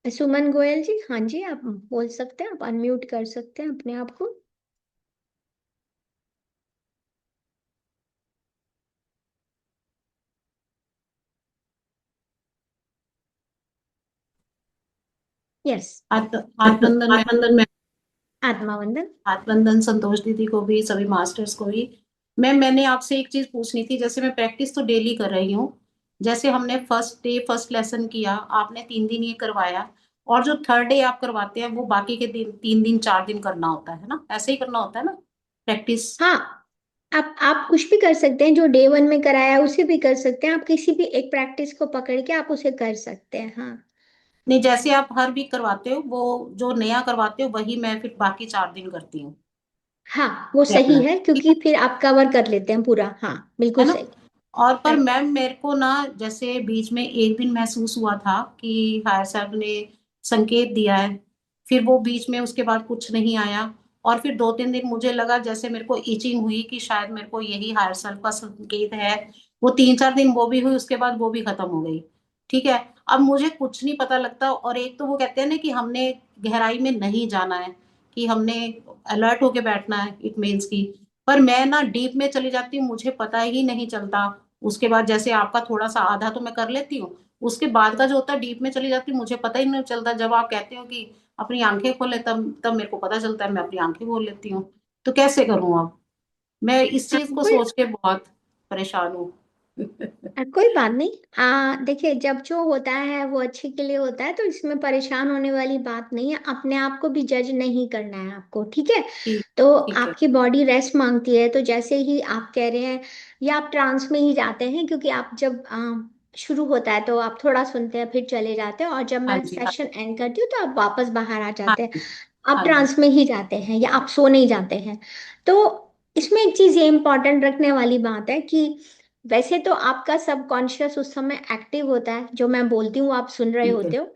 सुमन गोयल जी, हाँ जी, आप बोल सकते हैं, आप अनम्यूट कर सकते हैं अपने आप को। यस। आत्मबंधन में आत्मा वंदन। आत्मबंधन संतोष दीदी को भी, सभी मास्टर्स को भी। मैंने आपसे एक चीज पूछनी थी, जैसे मैं प्रैक्टिस तो डेली कर रही हूँ, जैसे हमने फर्स्ट डे फर्स्ट लेसन किया, आपने 3 दिन ये करवाया, और जो थर्ड डे आप करवाते हैं वो बाकी के दिन 3 दिन 4 दिन करना होता है ना, ऐसे ही करना होता है ना प्रैक्टिस? हाँ, आप कुछ भी कर सकते हैं, जो डे 1 में कराया उसे भी कर सकते हैं, आप किसी भी एक प्रैक्टिस को पकड़ के आप उसे कर सकते हैं। हाँ। नहीं, जैसे आप हर वीक करवाते हो, वो जो नया करवाते हो वही मैं फिर बाकी 4 दिन करती हूँ हाँ वो सही रेगुलर, है, ठीक क्योंकि है फिर आप कवर कर लेते हैं पूरा। हाँ बिल्कुल है ना? सही। और पर Correct। मैम मेरे को ना, जैसे बीच में एक दिन महसूस हुआ था कि हायर साहब ने संकेत दिया है, फिर वो बीच में उसके बाद कुछ नहीं आया, और फिर 2-3 दिन मुझे लगा जैसे मेरे को इचिंग हुई कि शायद मेरे को यही हायर सेल्फ का संकेत है। वो 3-4 दिन वो भी हुई, उसके बाद वो भी खत्म हो गई। ठीक है, अब मुझे कुछ नहीं पता लगता, और एक तो वो कहते हैं ना कि हमने गहराई में नहीं जाना है, कि हमने अलर्ट होके बैठना है, इट मीन्स की पर मैं ना डीप में चली जाती हूँ, मुझे पता ही नहीं चलता। उसके बाद जैसे आपका थोड़ा सा आधा तो मैं कर लेती हूँ, उसके बाद का जो होता है डीप में चली जाती हूँ, मुझे पता ही नहीं चलता। जब आप कहते हो कि अपनी आंखें खोले, तब तब मेरे को पता चलता है, मैं अपनी आंखें खोल लेती हूँ। तो कैसे करूँ अब? मैं इस हाँ, चीज को कोई सोच के बहुत परेशान हूँ। कोई बात नहीं। देखिए, जब जो होता है वो अच्छे के लिए होता है, तो इसमें परेशान होने वाली बात नहीं है। अपने आप को भी जज नहीं करना है आपको, ठीक है। ठीक। तो ठीक है। आपकी बॉडी रेस्ट मांगती है, तो जैसे ही आप कह रहे हैं, या आप ट्रांस में ही जाते हैं, क्योंकि आप जब शुरू होता है तो आप थोड़ा सुनते हैं फिर चले जाते हैं, और जब हाँ मैं जी, हाँ। सेशन एंड करती हूँ तो आप वापस बाहर आ हाँ जाते हैं। जी। आप हाँ जी। ट्रांस में ही जाते हैं या आप सो नहीं जाते हैं। तो इसमें एक चीज ये इंपॉर्टेंट रखने वाली बात है कि वैसे तो आपका सबकॉन्शियस उस समय एक्टिव होता है, जो मैं बोलती हूँ आप सुन रहे ठीक है। होते हो।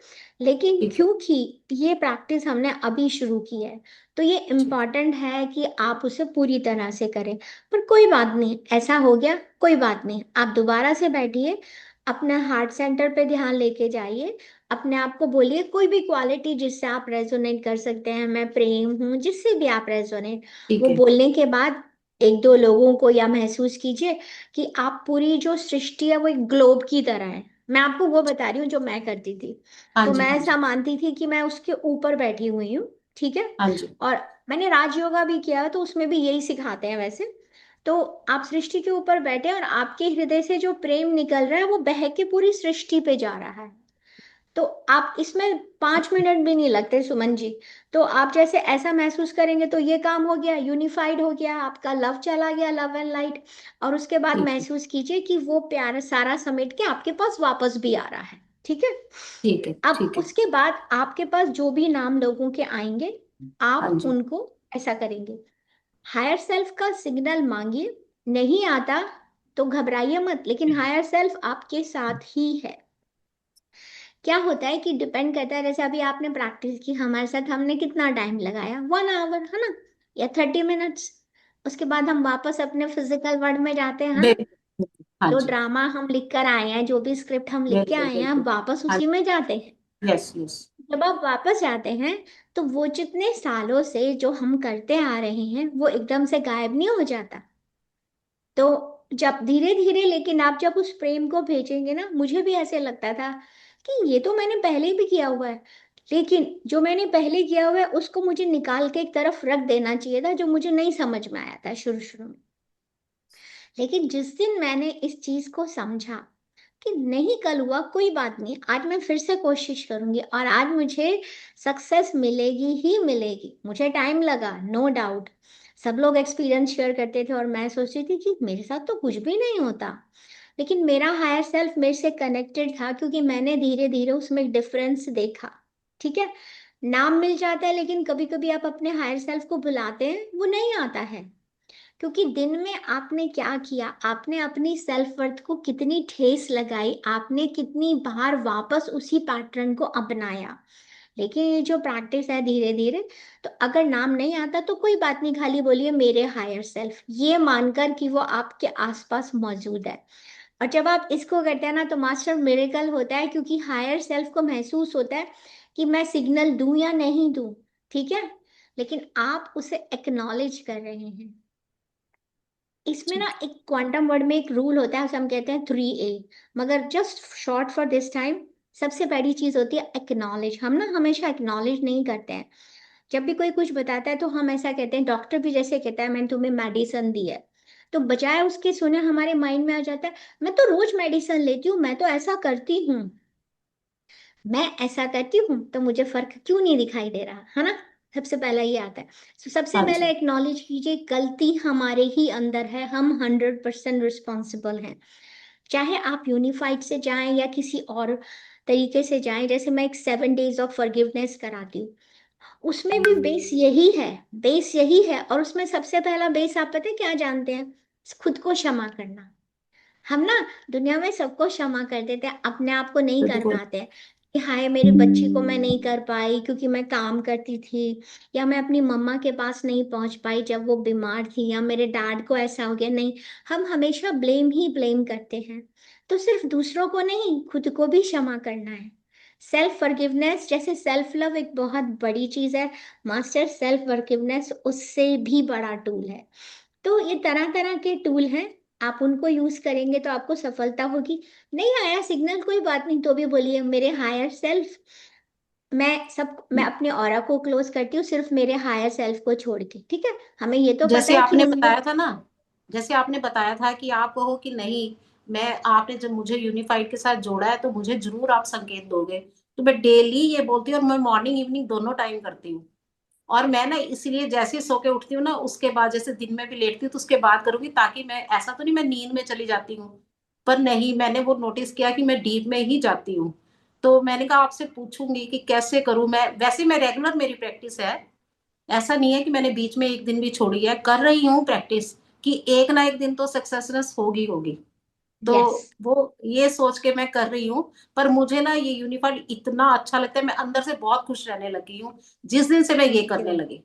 लेकिन ठीक है। क्योंकि ये प्रैक्टिस हमने अभी शुरू की है, तो ये ठीक। इम्पॉर्टेंट है कि आप उसे पूरी तरह से करें। पर कोई बात नहीं, ऐसा हो गया, कोई बात नहीं, आप दोबारा से बैठिए, अपने हार्ट सेंटर पे ध्यान लेके जाइए। अपने आप को बोलिए कोई भी क्वालिटी जिससे आप रेजोनेट कर सकते हैं, मैं प्रेम हूँ, जिससे भी आप रेजोनेट, ठीक वो है। बोलने के बाद एक दो लोगों को या महसूस कीजिए कि आप पूरी जो सृष्टि है वो एक ग्लोब की तरह है। मैं आपको वो बता रही हूँ जो मैं करती थी। हाँ तो जी। मैं हाँ ऐसा जी। मानती थी कि मैं उसके ऊपर बैठी हुई हूँ, ठीक है। हाँ जी। और मैंने राज योगा भी किया है, तो उसमें भी यही सिखाते हैं वैसे। तो आप सृष्टि के ऊपर बैठे और आपके हृदय से जो प्रेम निकल रहा है वो बह के पूरी सृष्टि पे जा रहा है। तो आप इसमें 5 मिनट भी नहीं लगते सुमन जी। तो आप जैसे ऐसा महसूस करेंगे तो ये काम हो गया, यूनिफाइड हो गया, आपका लव चला गया, लव एंड लाइट। और उसके बाद ठीक है। महसूस कीजिए कि वो प्यार सारा समेट के आपके पास वापस भी आ रहा है, ठीक है। ठीक है। अब ठीक है। उसके बाद आपके पास जो भी नाम लोगों के आएंगे, हाँ आप जी। उनको ऐसा करेंगे, हायर सेल्फ का सिग्नल मांगिए। नहीं आता तो घबराइए मत, लेकिन हायर सेल्फ आपके साथ ही है। क्या होता है कि डिपेंड करता है, जैसे अभी आपने प्रैक्टिस की हमारे साथ, हमने कितना टाइम लगाया, 1 आवर है ना, या 30 मिनट्स। उसके बाद हम वापस अपने फिजिकल वर्ल्ड में जाते हैं, है ना। बिल्कुल। हाँ जो जी। ड्रामा हम लिख कर आए हैं, जो भी स्क्रिप्ट हम लिख के बिल्कुल आए हैं, हम बिल्कुल। वापस हाँ। उसी में जाते हैं। Yes yes. जब आप वापस जाते हैं, तो वो जितने सालों से जो हम करते आ रहे हैं वो एकदम से गायब नहीं हो जाता। तो जब धीरे धीरे, लेकिन आप जब उस प्रेम को भेजेंगे ना, मुझे भी ऐसे लगता था कि ये तो मैंने पहले भी किया हुआ है, लेकिन जो मैंने पहले किया हुआ है उसको मुझे निकाल के एक तरफ रख देना चाहिए था, जो मुझे नहीं समझ में आया था शुरू शुरू में। लेकिन जिस दिन मैंने इस चीज को समझा कि नहीं, कल हुआ कोई बात नहीं, आज मैं फिर से कोशिश करूंगी, और आज मुझे सक्सेस मिलेगी ही मिलेगी। मुझे टाइम लगा, नो डाउट। सब लोग एक्सपीरियंस शेयर करते थे और मैं सोचती थी कि मेरे साथ तो कुछ भी नहीं होता। लेकिन मेरा हायर सेल्फ मेरे से कनेक्टेड था, क्योंकि मैंने धीरे धीरे उसमें एक डिफरेंस देखा, ठीक है। नाम मिल जाता है, लेकिन कभी कभी आप अपने हायर सेल्फ को बुलाते हैं, वो नहीं आता है। क्योंकि दिन में आपने क्या किया, आपने अपनी सेल्फ वर्थ को कितनी ठेस लगाई, आपने कितनी बार वापस उसी पैटर्न को अपनाया। लेकिन ये जो प्रैक्टिस है धीरे धीरे, तो अगर नाम नहीं आता तो कोई बात नहीं, खाली बोलिए मेरे हायर सेल्फ, ये मानकर कि वो आपके आसपास मौजूद है। और जब आप इसको करते हैं ना, तो मास्टर मिरेकल होता है, क्योंकि हायर सेल्फ को महसूस होता है कि मैं सिग्नल दूं या नहीं दूं, ठीक है, लेकिन आप उसे एक्नॉलेज कर रहे हैं। इसमें ना ठीक। एक क्वांटम वर्ड में एक रूल होता है, उसे हम कहते हैं 3A। मगर just short for this time, सबसे पहली चीज होती है एक्नॉलेज। हम ना हमेशा एक्नॉलेज नहीं करते हैं। जब भी कोई कुछ बताता है तो हम ऐसा कहते हैं, डॉक्टर भी जैसे कहता है मैंने तुम्हें मेडिसिन दी है, तो बजाय उसके सुने हमारे माइंड में आ जाता है, मैं तो रोज मेडिसिन लेती हूँ, मैं तो ऐसा करती हूँ, मैं ऐसा करती हूँ, तो मुझे फर्क क्यों नहीं दिखाई दे रहा, है ना। सबसे पहला ये आता है। तो सबसे हाँ पहले जी। एक्नॉलेज कीजिए, गलती हमारे ही अंदर है, हम 100% रिस्पॉन्सिबल हैं। चाहे आप यूनिफाइड से जाएं या किसी और तरीके से जाएं, जैसे मैं एक 7 डेज ऑफ फॉरगिवनेस कराती हूँ, उसमें भी बेस यही है, बेस यही है। और उसमें सबसे पहला बेस आप पता है क्या जानते हैं, खुद को क्षमा करना। हम ना दुनिया में सबको क्षमा कर देते हैं, अपने आप को नहीं कर बिल्कुल। पाते हैं। कि हाय मेरी बच्ची को मैं नहीं कर पाई क्योंकि मैं काम करती थी, या मैं अपनी मम्मा के पास नहीं पहुंच पाई जब वो बीमार थी, या मेरे डैड को ऐसा हो गया, नहीं। हम हमेशा ब्लेम ही ब्लेम करते हैं। तो सिर्फ दूसरों को नहीं, खुद को भी क्षमा करना है। सेल्फ फॉरगिवनेस, जैसे सेल्फ लव एक बहुत बड़ी चीज है, मास्टर सेल्फ फॉरगिवनेस उससे भी बड़ा टूल है। तो ये तरह तरह के टूल हैं, आप उनको यूज करेंगे तो आपको सफलता होगी। नहीं आया सिग्नल, कोई बात नहीं, तो भी बोलिए मेरे हायर सेल्फ, मैं अपने ऑरा को क्लोज करती हूँ सिर्फ मेरे हायर सेल्फ को छोड़ के, ठीक है। हमें ये तो पता जैसे है कि आपने उन बताया था ना, जैसे आपने बताया था कि आप कहो कि नहीं, मैं आपने जब मुझे यूनिफाइड के साथ जोड़ा है तो मुझे जरूर आप संकेत दोगे। तो मैं डेली ये बोलती हूँ, और मैं मॉर्निंग इवनिंग दोनों टाइम करती हूँ। और मैं ना इसलिए जैसे ही सो के उठती हूँ ना, उसके बाद जैसे दिन में भी लेटती हूँ तो उसके बाद करूंगी, ताकि मैं ऐसा तो नहीं मैं नींद में चली जाती हूँ, पर नहीं, मैंने वो नोटिस किया कि मैं डीप में ही जाती हूँ। तो मैंने कहा आपसे पूछूंगी कि कैसे करूं मैं। वैसे मैं रेगुलर मेरी प्रैक्टिस है, ऐसा नहीं है कि मैंने बीच में एक दिन भी छोड़ी है, कर रही हूँ प्रैक्टिस कि एक ना एक दिन तो सक्सेसनेस होगी होगी। तो यस। वो ये सोच के मैं कर रही हूँ। पर मुझे ना ये यूनिफाइड इतना अच्छा लगता है, मैं अंदर से बहुत खुश रहने लगी हूँ जिस दिन से मैं ये थैंक करने यू। लगी।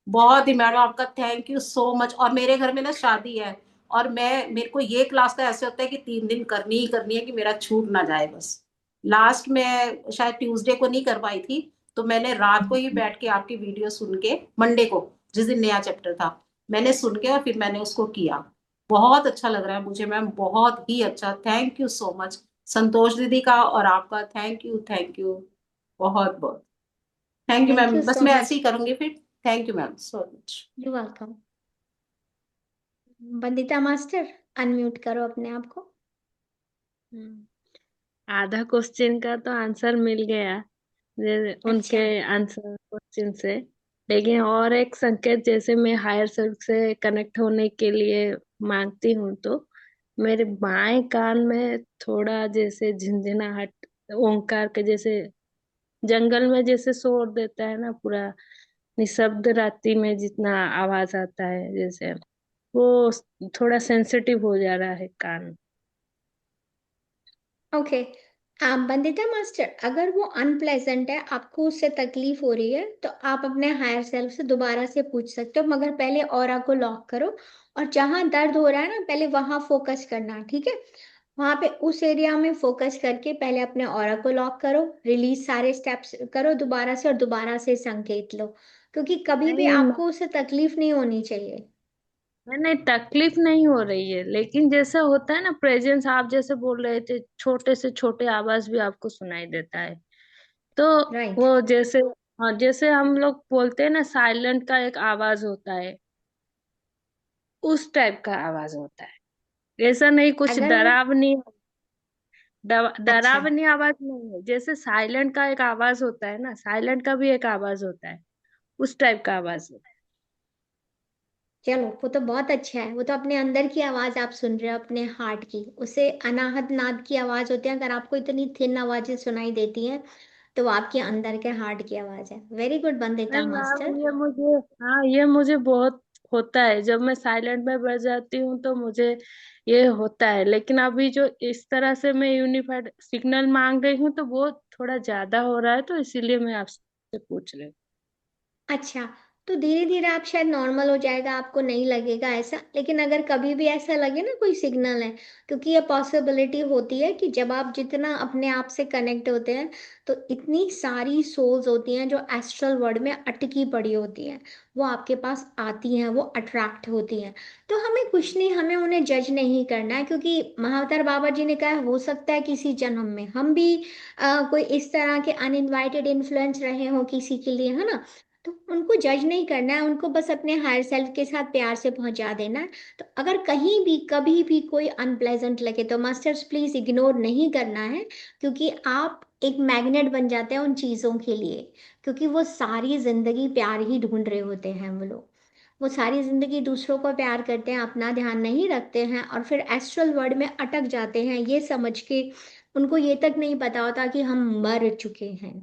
बहुत ही मैडम आपका थैंक यू सो मच। और मेरे घर में ना शादी है, और मैं मेरे को ये क्लास का ऐसे होता है कि 3 दिन करनी ही करनी है कि मेरा छूट ना जाए बस। लास्ट में शायद ट्यूसडे को नहीं कर पाई थी, तो मैंने रात को ही बैठ के आपकी वीडियो सुन के, मंडे को जिस दिन नया चैप्टर था, मैंने सुन के और फिर मैंने उसको किया। बहुत अच्छा लग रहा है मुझे मैम, बहुत ही अच्छा। थैंक यू सो मच संतोष दीदी का और आपका, थैंक यू थैंक यू, बहुत बहुत thank you thank ma'am. You बस सो मैं ऐसे मच। ही करूंगी फिर। Thank you ma'am so much. You welcome. Vandita master, unmute करो अपने आप को। हम्म, आधा क्वेश्चन का तो आंसर मिल गया, उनके अच्छा। आंसर क्वेश्चन से। लेकिन और एक संकेत, जैसे मैं हायर सेल्फ से कनेक्ट होने के लिए मांगती हूँ, तो मेरे बाएं कान में थोड़ा जैसे झंझनाहट, ओंकार के जैसे, जंगल में जैसे शोर देता है ना पूरा, निशब्द रात्रि में जितना आवाज आता है, जैसे वो थोड़ा सेंसिटिव हो जा रहा है कान। ओके। बंदिता मास्टर, अगर वो अनप्लेजेंट है, आपको उससे तकलीफ हो रही है, तो आप अपने हायर सेल्फ से दोबारा से पूछ सकते हो, मगर पहले ऑरा को लॉक करो। और जहां दर्द हो रहा है ना, पहले वहां फोकस करना, ठीक है। वहां पे उस एरिया में फोकस करके पहले अपने ऑरा को लॉक करो, रिलीज सारे स्टेप्स करो दोबारा से, और दोबारा से संकेत लो, क्योंकि कभी भी नहीं, आपको उससे तकलीफ नहीं होनी चाहिए। नहीं नहीं, तकलीफ नहीं हो रही है, लेकिन जैसे होता है ना प्रेजेंस, आप जैसे बोल रहे थे, छोटे से छोटे आवाज भी आपको सुनाई देता है। तो राइट। वो जैसे, हाँ, जैसे हम लोग बोलते हैं ना, साइलेंट का एक आवाज होता है, उस टाइप का आवाज होता है। ऐसा नहीं कुछ अगर वो डरावनी, अच्छा, डरावनी आवाज नहीं है। जैसे साइलेंट का एक आवाज होता है ना, साइलेंट का भी एक आवाज होता है, उस टाइप का आवाज होता चलो वो तो बहुत अच्छा है। वो तो अपने अंदर की आवाज आप सुन रहे हो, अपने हार्ट की, उसे अनाहत नाद की आवाज होती है। अगर आपको इतनी थिन आवाजें सुनाई देती हैं, तो वो आपके अंदर के हार्ट की आवाज है। वेरी गुड है। Bandita ma'am, master. ये मुझे, हाँ, ये मुझे बहुत होता है, जब मैं साइलेंट में बैठ जाती हूँ तो मुझे ये होता है। लेकिन अभी जो इस तरह से मैं यूनिफाइड सिग्नल मांग रही हूँ, तो वो थोड़ा ज्यादा हो रहा है, तो इसीलिए मैं आपसे पूछ रही हूँ। अच्छा, तो धीरे धीरे आप शायद नॉर्मल हो जाएगा, आपको नहीं लगेगा ऐसा। लेकिन अगर कभी भी ऐसा लगे ना कोई सिग्नल है, क्योंकि ये पॉसिबिलिटी होती है कि जब आप जितना अपने आप से कनेक्ट होते हैं, तो इतनी सारी सोल्स होती हैं जो एस्ट्रल वर्ल्ड में अटकी पड़ी होती हैं, वो आपके पास आती हैं, वो अट्रैक्ट होती हैं। तो हमें कुछ नहीं, हमें उन्हें जज नहीं करना है, क्योंकि महाअवतार बाबा जी ने कहा है, हो सकता है किसी जन्म में हम भी कोई इस तरह के अनइनवाइटेड इन्फ्लुएंस रहे हो किसी के लिए, है ना। तो उनको जज नहीं करना है, उनको बस अपने हायर सेल्फ के साथ प्यार से पहुंचा देना है। तो अगर कहीं भी कभी भी कोई अनप्लेजेंट लगे, तो मास्टर्स प्लीज इग्नोर नहीं करना है, क्योंकि आप एक मैग्नेट बन जाते हैं उन चीज़ों के लिए। क्योंकि वो सारी जिंदगी प्यार ही ढूंढ रहे होते हैं वो लोग। वो सारी जिंदगी दूसरों को प्यार करते हैं, अपना ध्यान नहीं रखते हैं, और फिर एस्ट्रल वर्ल्ड में अटक जाते हैं ये समझ के। उनको ये तक नहीं पता होता कि हम मर चुके हैं।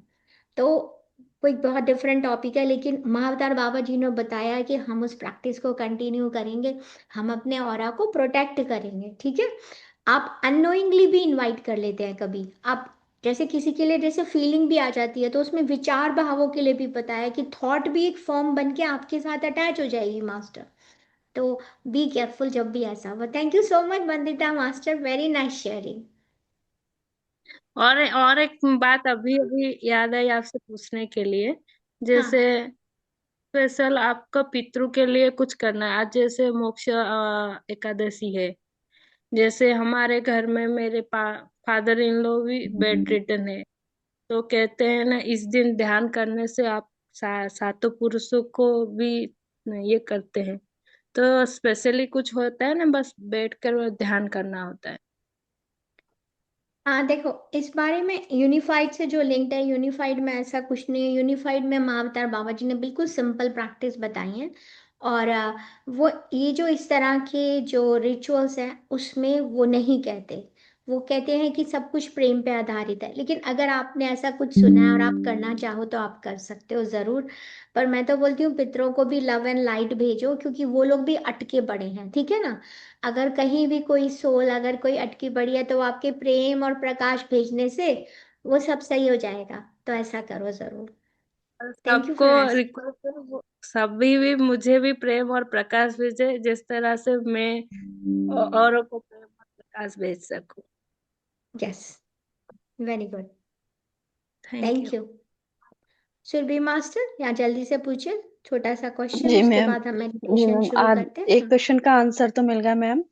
तो कोई बहुत डिफरेंट टॉपिक है, लेकिन महाअवतार बाबा जी ने बताया कि हम उस प्रैक्टिस को कंटिन्यू करेंगे, हम अपने ऑरा को प्रोटेक्ट करेंगे, ठीक है। आप अननोइंगली भी इनवाइट कर लेते हैं कभी आप, जैसे किसी के लिए जैसे फीलिंग भी आ जाती है, तो उसमें विचार भावों के लिए भी पता है कि थॉट भी एक फॉर्म बन के आपके साथ अटैच हो जाएगी मास्टर। तो बी केयरफुल जब भी ऐसा हो। Thank you so much Bandita master, very nice sharing. और एक बात अभी अभी याद आई आपसे पूछने के लिए। हाँ। जैसे स्पेशल आपका पितरों के लिए कुछ करना है। आज जैसे मोक्ष एकादशी है, जैसे हमारे घर में मेरे फादर इन लॉ भी बेड रिटन है, तो कहते हैं ना इस दिन ध्यान करने से आप सातों पुरुषों को भी ये करते हैं। तो स्पेशली कुछ होता है ना, बस बैठ कर ध्यान करना होता है। हाँ देखो, इस बारे में यूनिफाइड से जो लिंक्ड है, यूनिफाइड में ऐसा कुछ नहीं है। यूनिफाइड में माँ अवतार बाबा जी ने बिल्कुल सिंपल प्रैक्टिस बताई है। और वो ये जो इस तरह के जो रिचुअल्स हैं उसमें वो नहीं कहते। वो कहते हैं कि सब कुछ प्रेम पे आधारित है, लेकिन अगर आपने ऐसा कुछ सुना है और आप करना चाहो तो आप कर सकते हो ज़रूर। पर मैं तो बोलती हूँ पितरों को भी लव एंड लाइट भेजो, क्योंकि वो लोग भी अटके पड़े हैं, ठीक है ना। अगर कहीं भी कोई सोल, अगर कोई अटकी पड़ी है, तो आपके प्रेम और प्रकाश भेजने से वो सब सही हो जाएगा। तो ऐसा करो जरूर। और थैंक यू सबको फॉर आस्किंग। रिक्वेस्ट है सभी भी मुझे भी प्रेम और प्रकाश भेजे, जिस तरह से मैं औरों को प्रेम और प्रकाश भेज सकूं। Yes, very good. Thank you. Thank you. Surabhi master, या जल्दी से पूछिए छोटा सा क्वेश्चन, जी उसके मैम। बाद हम जी मेडिटेशन मैम, शुरू आज करते हैं। एक क्वेश्चन का आंसर तो मिल गया मैम।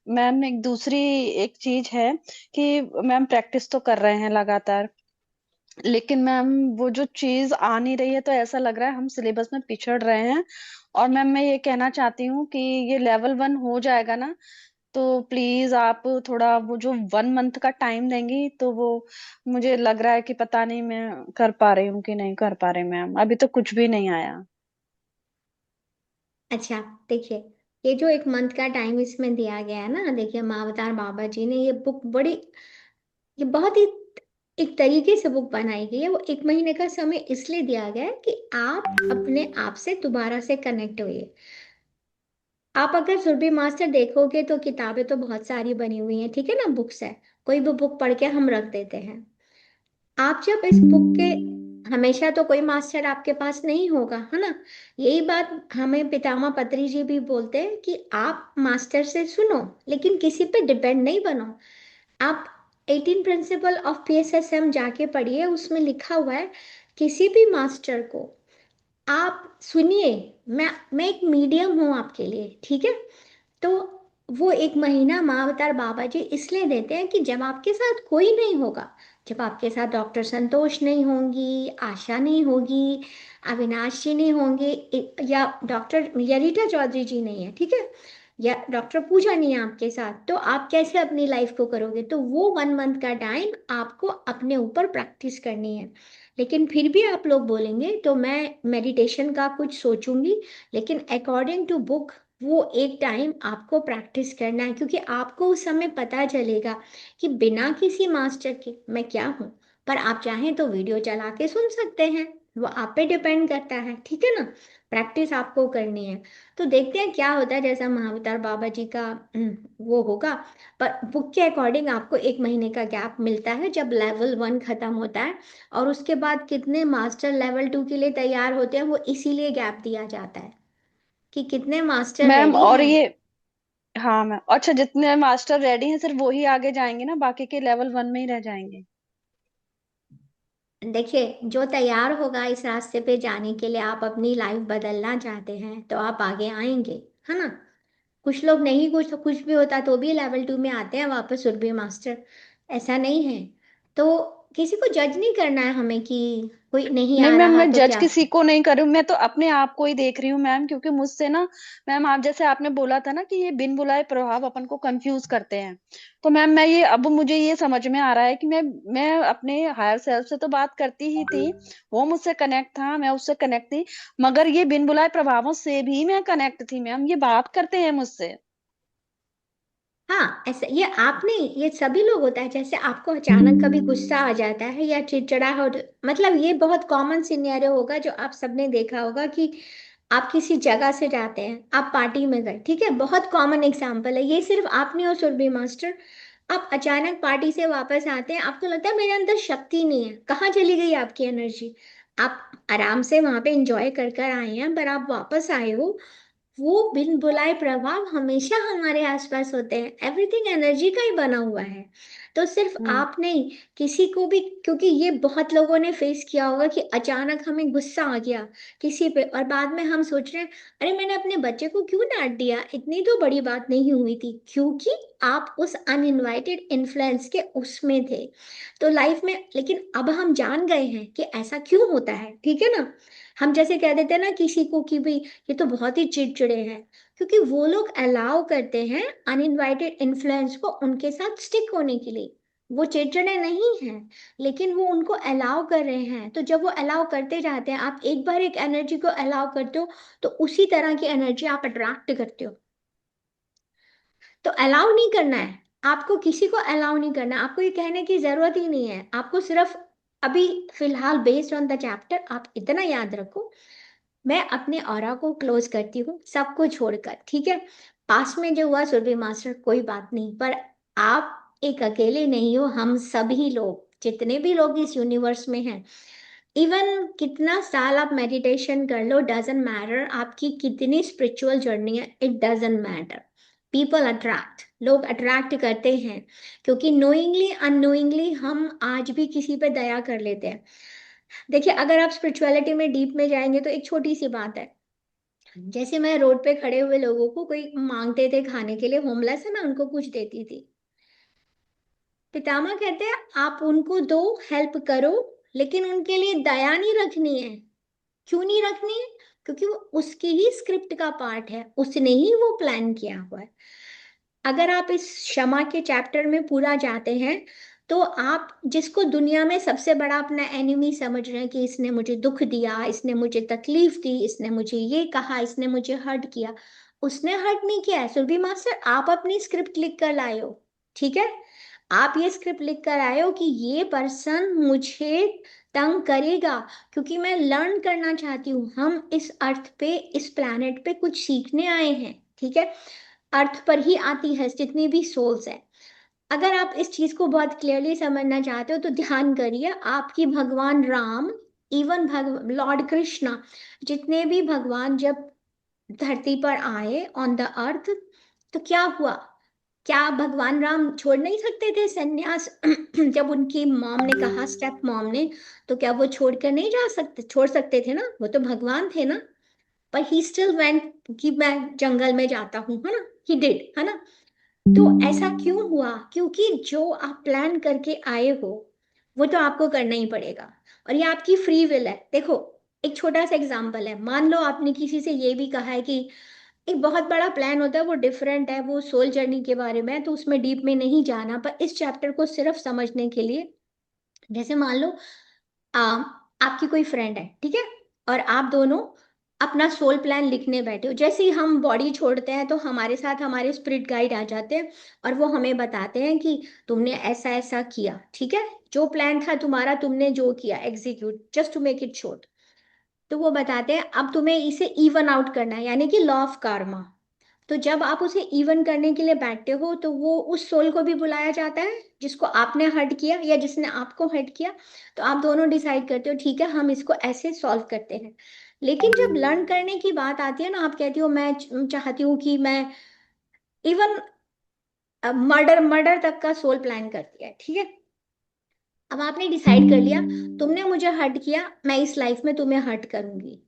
मैम एक दूसरी एक चीज है कि मैम प्रैक्टिस तो कर रहे हैं लगातार, लेकिन मैम वो जो चीज आ नहीं रही है, तो ऐसा लग रहा है हम सिलेबस में पिछड़ रहे हैं। और मैम मैं ये कहना चाहती हूँ कि ये लेवल 1 हो जाएगा ना, तो प्लीज आप थोड़ा वो जो 1 मंथ का टाइम देंगी, तो वो मुझे लग रहा है कि पता नहीं मैं कर पा रही हूँ कि नहीं कर पा रही मैम, अभी तो कुछ भी नहीं आया। अच्छा, देखिए, ये जो एक मंथ का टाइम इसमें दिया गया है ना, देखिए माँ अवतार बाबा जी ने ये बुक बड़ी, ये बहुत ही एक तरीके से बुक बनाई गई है। वो एक महीने का समय इसलिए दिया गया है कि आप अपने आप से दोबारा से कनेक्ट हुए। आप अगर सुरभि मास्टर देखोगे तो किताबें तो बहुत सारी बनी हुई हैं, ठीक है ना, बुक्स है। कोई भी बुक पढ़ के हम रख देते हैं। आप जब इस बुक के, हमेशा तो कोई मास्टर आपके पास नहीं होगा, है ना। यही बात हमें पितामह पत्री जी भी बोलते हैं कि आप मास्टर से सुनो, लेकिन किसी पे डिपेंड नहीं बनो। आप 18 प्रिंसिपल ऑफ पीएसएसएम जाके पढ़िए, उसमें लिखा हुआ है किसी भी मास्टर को आप सुनिए। मैं एक मीडियम हूँ आपके लिए, ठीक है। तो वो एक महीना माँ अवतार बाबा जी इसलिए देते हैं कि जब आपके साथ कोई नहीं होगा, जब आपके साथ डॉक्टर संतोष नहीं होंगी, आशा नहीं होगी, अविनाश जी नहीं होंगे, या डॉक्टर या रीटा चौधरी जी नहीं है, ठीक है, या डॉक्टर पूजा नहीं है आपके साथ, तो आप कैसे अपनी लाइफ को करोगे। तो वो 1 मंथ का टाइम आपको अपने ऊपर प्रैक्टिस करनी है। लेकिन फिर भी आप लोग बोलेंगे तो मैं मेडिटेशन का कुछ सोचूंगी, लेकिन अकॉर्डिंग टू बुक वो एक टाइम आपको प्रैक्टिस करना है, क्योंकि आपको उस समय पता चलेगा कि बिना किसी मास्टर के मैं क्या हूँ। पर आप चाहें तो वीडियो चला के सुन सकते हैं, वो आप पे डिपेंड करता है, ठीक है ना। प्रैक्टिस आपको करनी है। तो देखते हैं क्या होता है, जैसा महाअवतार बाबा जी का वो होगा। पर बुक के अकॉर्डिंग आपको एक महीने का गैप मिलता है जब लेवल 1 खत्म होता है। और उसके बाद कितने मास्टर लेवल 2 के लिए तैयार होते हैं, वो इसीलिए गैप दिया जाता है कि कितने मास्टर मैम रेडी और हैं। ये, हाँ मैम, अच्छा जितने मास्टर रेडी हैं सिर्फ वही आगे जाएंगे ना, बाकी के लेवल 1 में ही रह जाएंगे? देखिए, जो तैयार होगा इस रास्ते पे जाने के लिए, आप अपनी लाइफ बदलना चाहते हैं तो आप आगे आएंगे, है ना। कुछ लोग नहीं, कुछ भी होता तो भी लेवल 2 में आते हैं वापस सुरभि मास्टर, ऐसा नहीं है। तो किसी को जज नहीं करना है हमें कि कोई नहीं नहीं आ मैम, रहा मैं तो जज क्या। किसी को नहीं कर रही हूँ, मैं तो अपने आप को ही देख रही हूँ मैम, क्योंकि मुझसे ना, मैम आप जैसे आपने बोला था ना कि ये बिन बुलाए प्रभाव अपन को कंफ्यूज करते हैं, तो मैम मैं ये, अब मुझे ये समझ में आ रहा है कि मैं अपने हायर सेल्फ से तो बात करती ही थी, वो मुझसे कनेक्ट था, मैं उससे कनेक्ट थी, मगर ये बिन बुलाए प्रभावों से भी मैं कनेक्ट थी मैम, ये बात करते हैं मुझसे। हाँ, ऐसा ये आप नहीं, ये सभी लोग होता है। जैसे आपको अचानक कभी गुस्सा आ जाता है या चिड़चिड़ा हो, मतलब ये बहुत कॉमन सिनेरियो होगा जो आप सबने देखा होगा कि आप किसी जगह से जाते हैं, आप पार्टी में गए, ठीक है, बहुत कॉमन एग्जांपल है ये। सिर्फ आप नहीं हो सुरभि मास्टर, आप अचानक पार्टी से वापस आते हैं, आपको लगता है मेरे अंदर शक्ति नहीं है, कहाँ चली गई आपकी एनर्जी। आप आराम से वहां पे एंजॉय कर कर आए हैं, पर आप वापस आए हो, वो बिन बुलाए प्रभाव हमेशा हमारे आसपास होते हैं। एवरीथिंग एनर्जी का ही बना हुआ है। तो सिर्फ आप नहीं, किसी को भी, क्योंकि ये बहुत लोगों ने फेस किया होगा कि अचानक हमें गुस्सा आ गया किसी पे, और बाद में हम सोच रहे हैं अरे मैंने अपने बच्चे को क्यों डांट दिया, इतनी तो बड़ी बात नहीं हुई थी, क्योंकि आप उस अनइनवाइटेड इन्फ्लुएंस के उसमें थे। तो लाइफ में, लेकिन अब हम जान गए हैं कि ऐसा क्यों होता है, ठीक है ना। हम जैसे कह देते हैं ना किसी को कि भाई ये तो बहुत ही चिड़चिड़े हैं, क्योंकि वो लोग अलाउ करते हैं अनइनवाइटेड इन्फ्लुएंस को उनके साथ स्टिक होने के लिए। वो चिड़चिड़े नहीं हैं, लेकिन वो उनको अलाउ कर रहे हैं। तो जब वो अलाउ करते जाते हैं, आप एक बार एक एनर्जी को अलाउ करते हो तो उसी तरह की एनर्जी आप अट्रैक्ट करते हो। तो अलाउ नहीं करना है आपको, किसी को अलाउ नहीं करना है आपको, ये कहने की जरूरत ही नहीं है आपको। सिर्फ अभी फिलहाल बेस्ड ऑन द चैप्टर आप इतना याद रखो, मैं अपने ऑरा को क्लोज करती हूँ सबको छोड़कर, ठीक है। पास में जो हुआ सुरभि मास्टर कोई बात नहीं, पर आप एक अकेले नहीं हो, हम सभी लोग जितने भी लोग इस यूनिवर्स में हैं, इवन कितना साल आप मेडिटेशन कर लो डजेंट मैटर, आपकी कितनी स्पिरिचुअल जर्नी है it doesn't matter. People attract, लोग अट्रैक्ट करते हैं, क्योंकि नोइंगली अननोइंगली हम आज भी किसी पे दया कर लेते हैं। देखिए अगर आप स्पिरिचुअलिटी में डीप में जाएंगे तो एक छोटी सी बात है, जैसे मैं रोड पे खड़े हुए लोगों को कोई मांगते थे खाने के लिए, होमलेस है, मैं उनको कुछ देती थी। पितामह कहते हैं आप उनको दो, हेल्प करो, लेकिन उनके लिए दया नहीं रखनी है। क्यों नहीं रखनी है? क्योंकि वो उसकी ही स्क्रिप्ट का पार्ट है, उसने ही वो प्लान किया हुआ है। अगर आप इस क्षमा के चैप्टर में पूरा जाते हैं तो आप जिसको दुनिया में सबसे बड़ा अपना एनिमी समझ रहे हैं कि इसने मुझे दुख दिया, इसने मुझे तकलीफ दी, इसने मुझे ये कहा, इसने मुझे हर्ट किया, उसने हर्ट नहीं किया है सुरभि मास्टर, आप अपनी स्क्रिप्ट लिख कर लाए हो, ठीक है। आप ये स्क्रिप्ट लिख कर आए हो कि ये पर्सन मुझे तंग करेगा, क्योंकि मैं लर्न करना चाहती हूँ। हम इस अर्थ पे, इस प्लैनेट पे कुछ सीखने आए हैं, ठीक है। अर्थ पर ही आती है जितनी भी सोल्स है। अगर आप इस चीज को बहुत क्लियरली समझना चाहते हो तो ध्यान करिए, आपकी भगवान राम, इवन लॉर्ड कृष्णा, जितने भी भगवान जब धरती पर आए ऑन द अर्थ, तो क्या हुआ, क्या भगवान राम छोड़ नहीं सकते थे संन्यास? जब उनकी मॉम ने कहा, स्टेप मॉम ने, तो क्या वो छोड़ कर नहीं जा सकते, छोड़ सकते थे ना, वो तो भगवान थे ना। पर ही स्टिल वेंट कि मैं जंगल में जाता हूँ, है ना, ही डिड, है ना। तो ऐसा क्यों हुआ? क्योंकि जो आप प्लान करके आए हो वो तो आपको करना ही पड़ेगा, और ये आपकी फ्री विल है। देखो एक छोटा सा एग्जांपल है, मान लो आपने किसी से ये भी कहा है कि एक बहुत बड़ा प्लान होता है, वो डिफरेंट है, वो सोल जर्नी के बारे में है, तो उसमें डीप में नहीं जाना, पर इस चैप्टर को सिर्फ समझने के लिए, जैसे मान लो आ, आपकी कोई फ्रेंड है, ठीक है, और आप दोनों अपना सोल प्लान लिखने बैठे हो। जैसे ही हम बॉडी छोड़ते हैं तो हमारे साथ हमारे स्पिरिट गाइड आ जाते हैं और वो हमें बताते हैं कि तुमने ऐसा ऐसा किया, ठीक है, जो प्लान था तुम्हारा, तुमने जो किया execute, just to make it short. तो वो बताते हैं अब तुम्हें इसे इवन आउट करना है, यानी कि लॉ ऑफ कार्मा। तो जब आप उसे इवन करने के लिए बैठते हो तो वो उस सोल को भी बुलाया जाता है जिसको आपने हर्ट किया या जिसने आपको हर्ट किया। तो आप दोनों डिसाइड करते हो ठीक है हम इसको ऐसे सॉल्व करते हैं। लेकिन जब लर्न करने की बात आती है ना, आप कहती हो मैं चाहती हूँ कि मैं इवन मर्डर मर्डर तक का सोल प्लान करती है, ठीक है। अब आपने डिसाइड कर लिया तुमने मुझे हर्ट किया, मैं इस लाइफ में तुम्हें हर्ट करूंगी।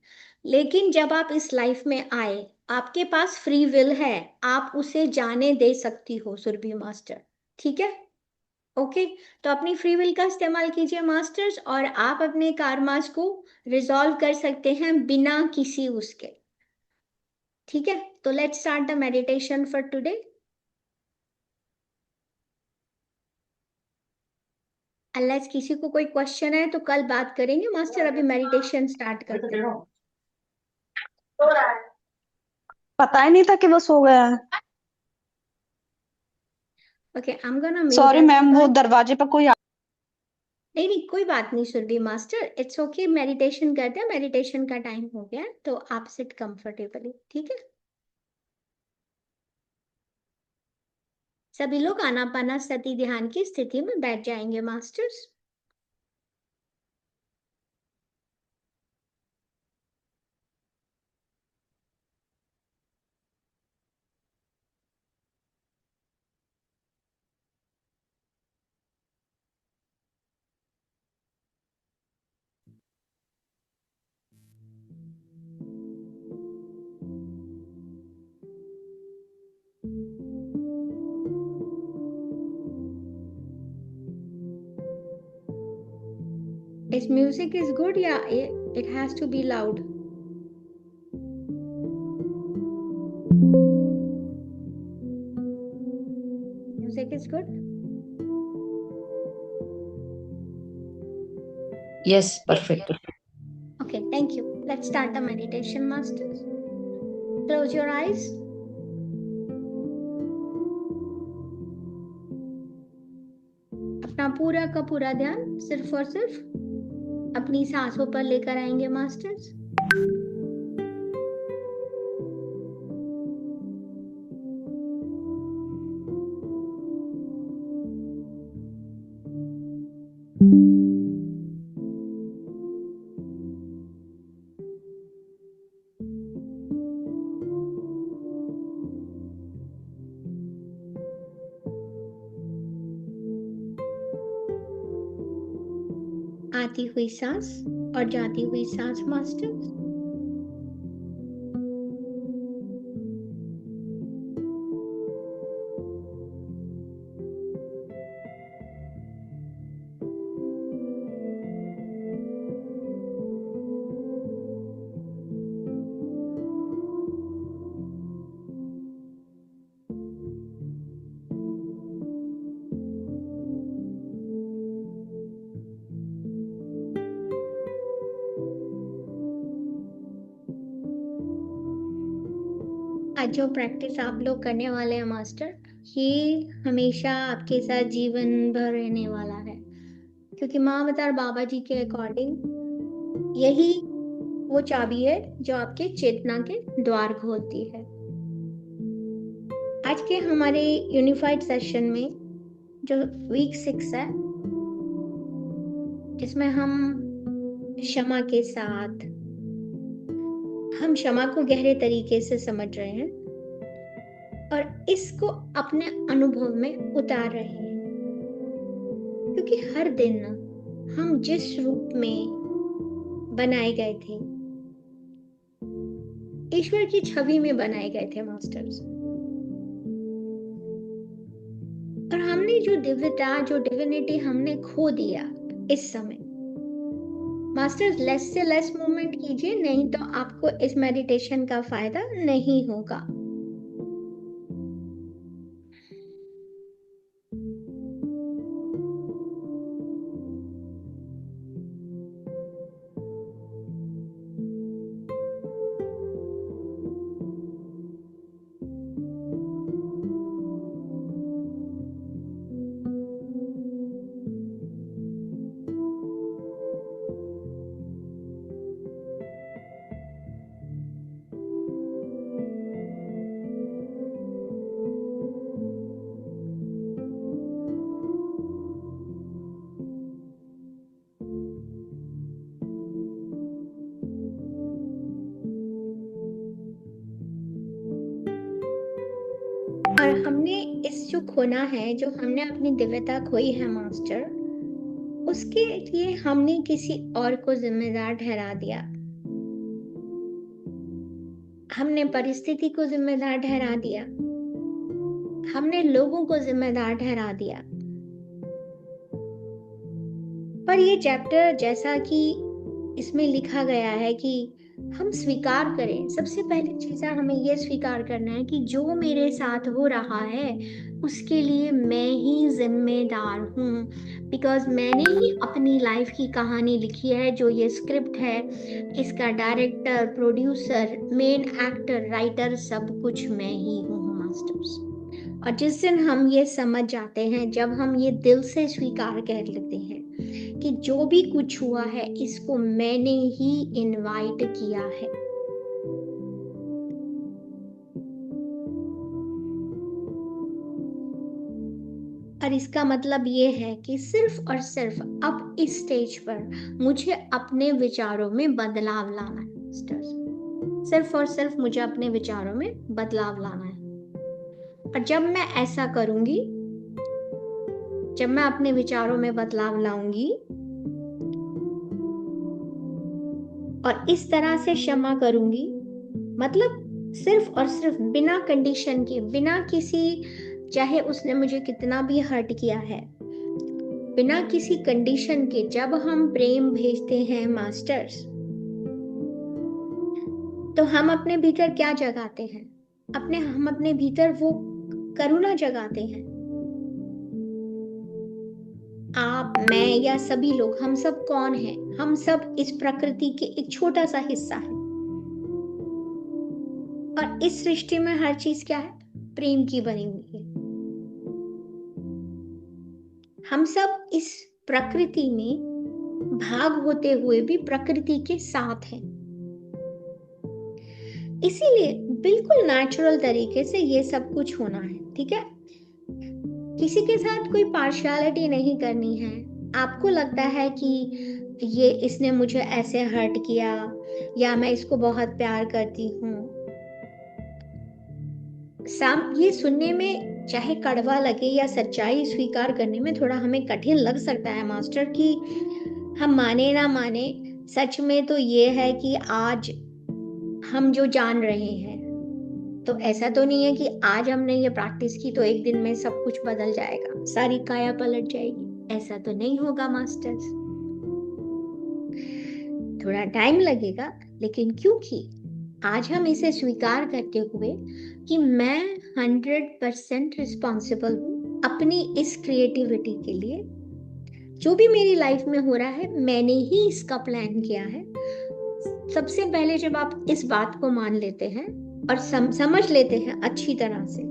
लेकिन जब आप इस लाइफ में आए, आपके पास फ्री विल है, आप उसे जाने दे सकती हो सुरभि मास्टर, ठीक है। ओके, तो अपनी फ्री विल का इस्तेमाल कीजिए मास्टर्स, और आप अपने कार्मास को रिजॉल्व कर सकते हैं बिना किसी उसके, ठीक है। तो let's start the meditation for today. Unless किसी को कोई क्वेश्चन है तो कल बात करेंगे मास्टर, अभी मेडिटेशन स्टार्ट करते हैं। पता ही नहीं था कि वो सो गया है। Okay, I am gonna mute sorry ma'am, वो एवरीवन। दरवाजे पर कोई नहीं नहीं कोई बात नहीं Surabhi master, it's okay, meditation करते हैं, मेडिटेशन का टाइम हो गया है, तो आप सिट कंफर्टेबली, ठीक है। सभी लोग आनापाना सती ध्यान की स्थिति में बैठ जाएंगे masters. Is music is good? Yeah, it has to be loud. Music is good? Yes, perfect. Okay, thank you. Let's start the meditation, masters. Close your eyes. अपना पूरा का पूरा ध्यान सिर्फ और सिर्फ अपनी सांसों पर लेकर आएंगे मास्टर्स। आती हुई सांस और जाती हुई सांस मास्टर्स। आज जो प्रैक्टिस आप लोग करने वाले हैं मास्टर, ये हमेशा आपके साथ जीवन भर रहने वाला है, क्योंकि माँ अवतार बाबा जी के अकॉर्डिंग यही वो चाबी है जो आपके चेतना के द्वार खोलती है। आज के हमारे यूनिफाइड सेशन में जो वीक 6 है, जिसमें हम क्षमा के साथ हम क्षमा को गहरे तरीके से समझ रहे हैं और इसको अपने अनुभव में उतार रहे हैं, क्योंकि हर दिन हम जिस रूप में बनाए गए थे, ईश्वर की छवि में बनाए गए थे मास्टर्स, और हमने जो दिव्यता, जो डिविनिटी हमने खो दिया इस समय। मास्टर्स, लेस से लेस मूवमेंट कीजिए, नहीं तो आपको इस मेडिटेशन का फायदा नहीं होगा। और हमने इस जो खोना है, जो हमने अपनी दिव्यता खोई है मास्टर, उसके लिए हमने किसी और को जिम्मेदार ठहरा दिया। हमने परिस्थिति को जिम्मेदार ठहरा दिया, हमने लोगों को जिम्मेदार ठहरा दिया। पर ये चैप्टर, जैसा कि इसमें लिखा गया है कि हम स्वीकार करें, सबसे पहली चीज हमें ये स्वीकार करना है कि जो मेरे साथ हो रहा है उसके लिए मैं ही जिम्मेदार हूँ, बिकॉज मैंने ही अपनी लाइफ की कहानी लिखी है। जो ये स्क्रिप्ट है, इसका director, producer, main actor, writer, सब कुछ मैं ही हूँ मास्टर्स। और जिस दिन हम ये समझ जाते हैं, जब हम ये दिल से स्वीकार कर लेते हैं कि जो भी कुछ हुआ है इसको मैंने ही इनवाइट किया है, और इसका मतलब ये है कि सिर्फ और सिर्फ अब इस स्टेज पर मुझे अपने विचारों में बदलाव लाना है। सिर्फ और सिर्फ मुझे अपने विचारों में बदलाव लाना है। और जब मैं ऐसा करूंगी, जब मैं अपने विचारों में बदलाव लाऊंगी और इस तरह से क्षमा करूंगी, मतलब सिर्फ और सिर्फ बिना कंडीशन के, बिना किसी, चाहे उसने मुझे कितना भी हर्ट किया है, बिना किसी कंडीशन के जब हम प्रेम भेजते हैं मास्टर्स, तो हम अपने भीतर क्या जगाते हैं? हम अपने भीतर वो करुणा जगाते हैं। आप, मैं या सभी लोग, हम सब कौन हैं? हम सब इस प्रकृति के एक छोटा सा हिस्सा है। और इस सृष्टि में हर चीज क्या है? प्रेम की बनी हुई है। हम सब इस प्रकृति में भाग होते हुए भी प्रकृति के साथ हैं। इसीलिए बिल्कुल नेचुरल तरीके से ये सब कुछ होना है, ठीक है? किसी के साथ कोई पार्शियलिटी नहीं करनी है। आपको लगता है कि ये इसने मुझे ऐसे हर्ट किया या मैं इसको बहुत प्यार करती हूँ, ये सुनने में चाहे कड़वा लगे या सच्चाई स्वीकार करने में थोड़ा हमें कठिन लग सकता है मास्टर, कि हम माने ना माने, सच में तो ये है कि आज हम जो जान रहे हैं, तो ऐसा तो नहीं है कि आज हमने ये प्रैक्टिस की तो एक दिन में सब कुछ बदल जाएगा, सारी काया पलट जाएगी। ऐसा तो नहीं होगा मास्टर्स, थोड़ा टाइम लगेगा। लेकिन क्योंकि आज हम इसे स्वीकार करते हुए कि मैं 100% रिस्पॉन्सिबल हूँ अपनी इस क्रिएटिविटी के लिए, जो भी मेरी लाइफ में हो रहा है मैंने ही इसका प्लान किया है। सबसे पहले जब आप इस बात को मान लेते हैं और समझ लेते हैं अच्छी तरह से,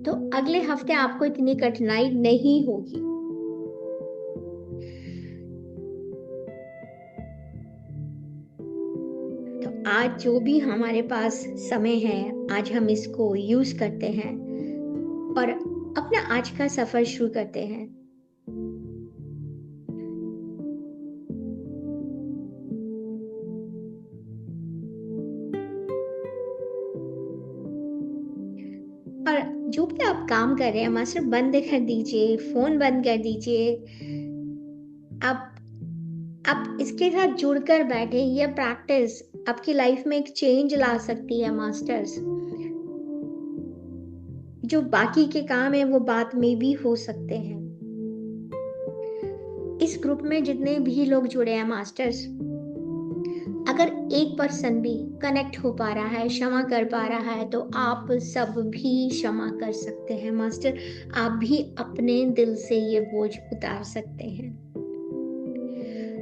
तो अगले हफ्ते आपको इतनी कठिनाई नहीं होगी। तो आज जो भी हमारे पास समय है, आज हम इसको यूज करते हैं और अपना आज का सफर शुरू करते हैं। और जो भी आप काम कर रहे हैं मास्टर, बंद कर दीजिए, फोन बंद कर दीजिए। आप इसके साथ जुड़कर बैठे। ये प्रैक्टिस आपकी लाइफ में एक चेंज ला सकती है मास्टर्स। जो बाकी के काम है वो बाद में भी हो सकते हैं। इस ग्रुप में जितने भी लोग जुड़े हैं मास्टर्स, अगर एक पर्सन भी कनेक्ट हो पा रहा है, क्षमा कर पा रहा है, तो आप सब भी क्षमा कर सकते हैं मास्टर। आप भी अपने दिल से ये बोझ उतार सकते हैं।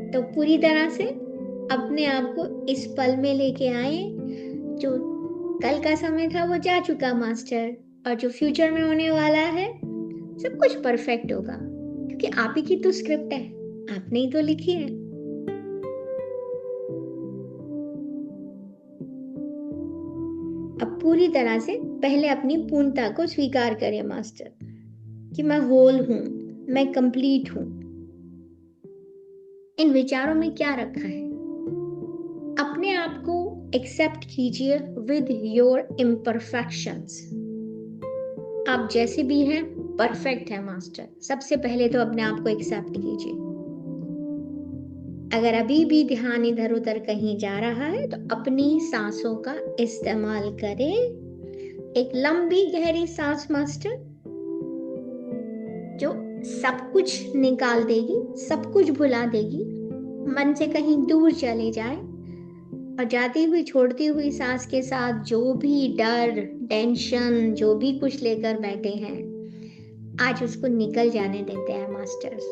तो पूरी तरह से अपने आप को इस पल में लेके आए। जो कल का समय था वो जा चुका मास्टर, और जो फ्यूचर में होने वाला है सब कुछ परफेक्ट होगा, क्योंकि आप ही की तो स्क्रिप्ट है, आपने ही तो लिखी है। अब पूरी तरह से पहले अपनी पूर्णता को स्वीकार करें मास्टर, कि मैं होल हूं, मैं कंप्लीट हूं। इन विचारों में क्या रखा है? अपने आप को एक्सेप्ट कीजिए विद योर इम्परफेक्शंस। आप जैसे भी हैं परफेक्ट है मास्टर। सबसे पहले तो अपने आप को एक्सेप्ट कीजिए। अगर अभी भी ध्यान इधर उधर कहीं जा रहा है तो अपनी सांसों का इस्तेमाल करें। एक लंबी गहरी सांस मास्टर, जो सब कुछ निकाल देगी, सब कुछ भुला देगी, मन से कहीं दूर चले जाए। और जाती हुई छोड़ती हुई सांस के साथ जो भी डर, टेंशन, जो भी कुछ लेकर बैठे हैं, आज उसको निकल जाने देते हैं मास्टर्स।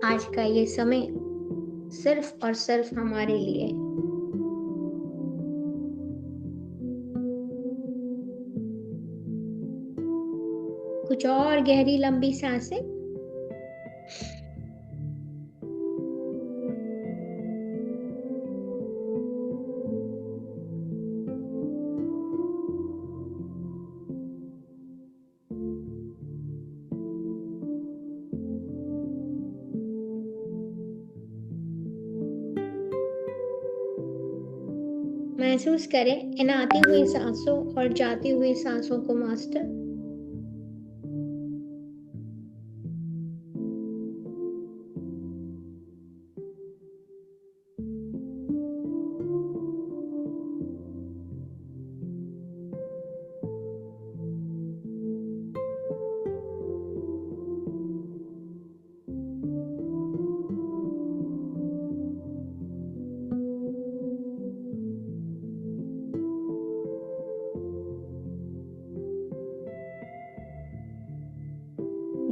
आज का ये समय सिर्फ और सिर्फ हमारे लिए। कुछ और गहरी लंबी सांसें। महसूस करें इन आती हुई सांसों और जाती हुई सांसों को मास्टर।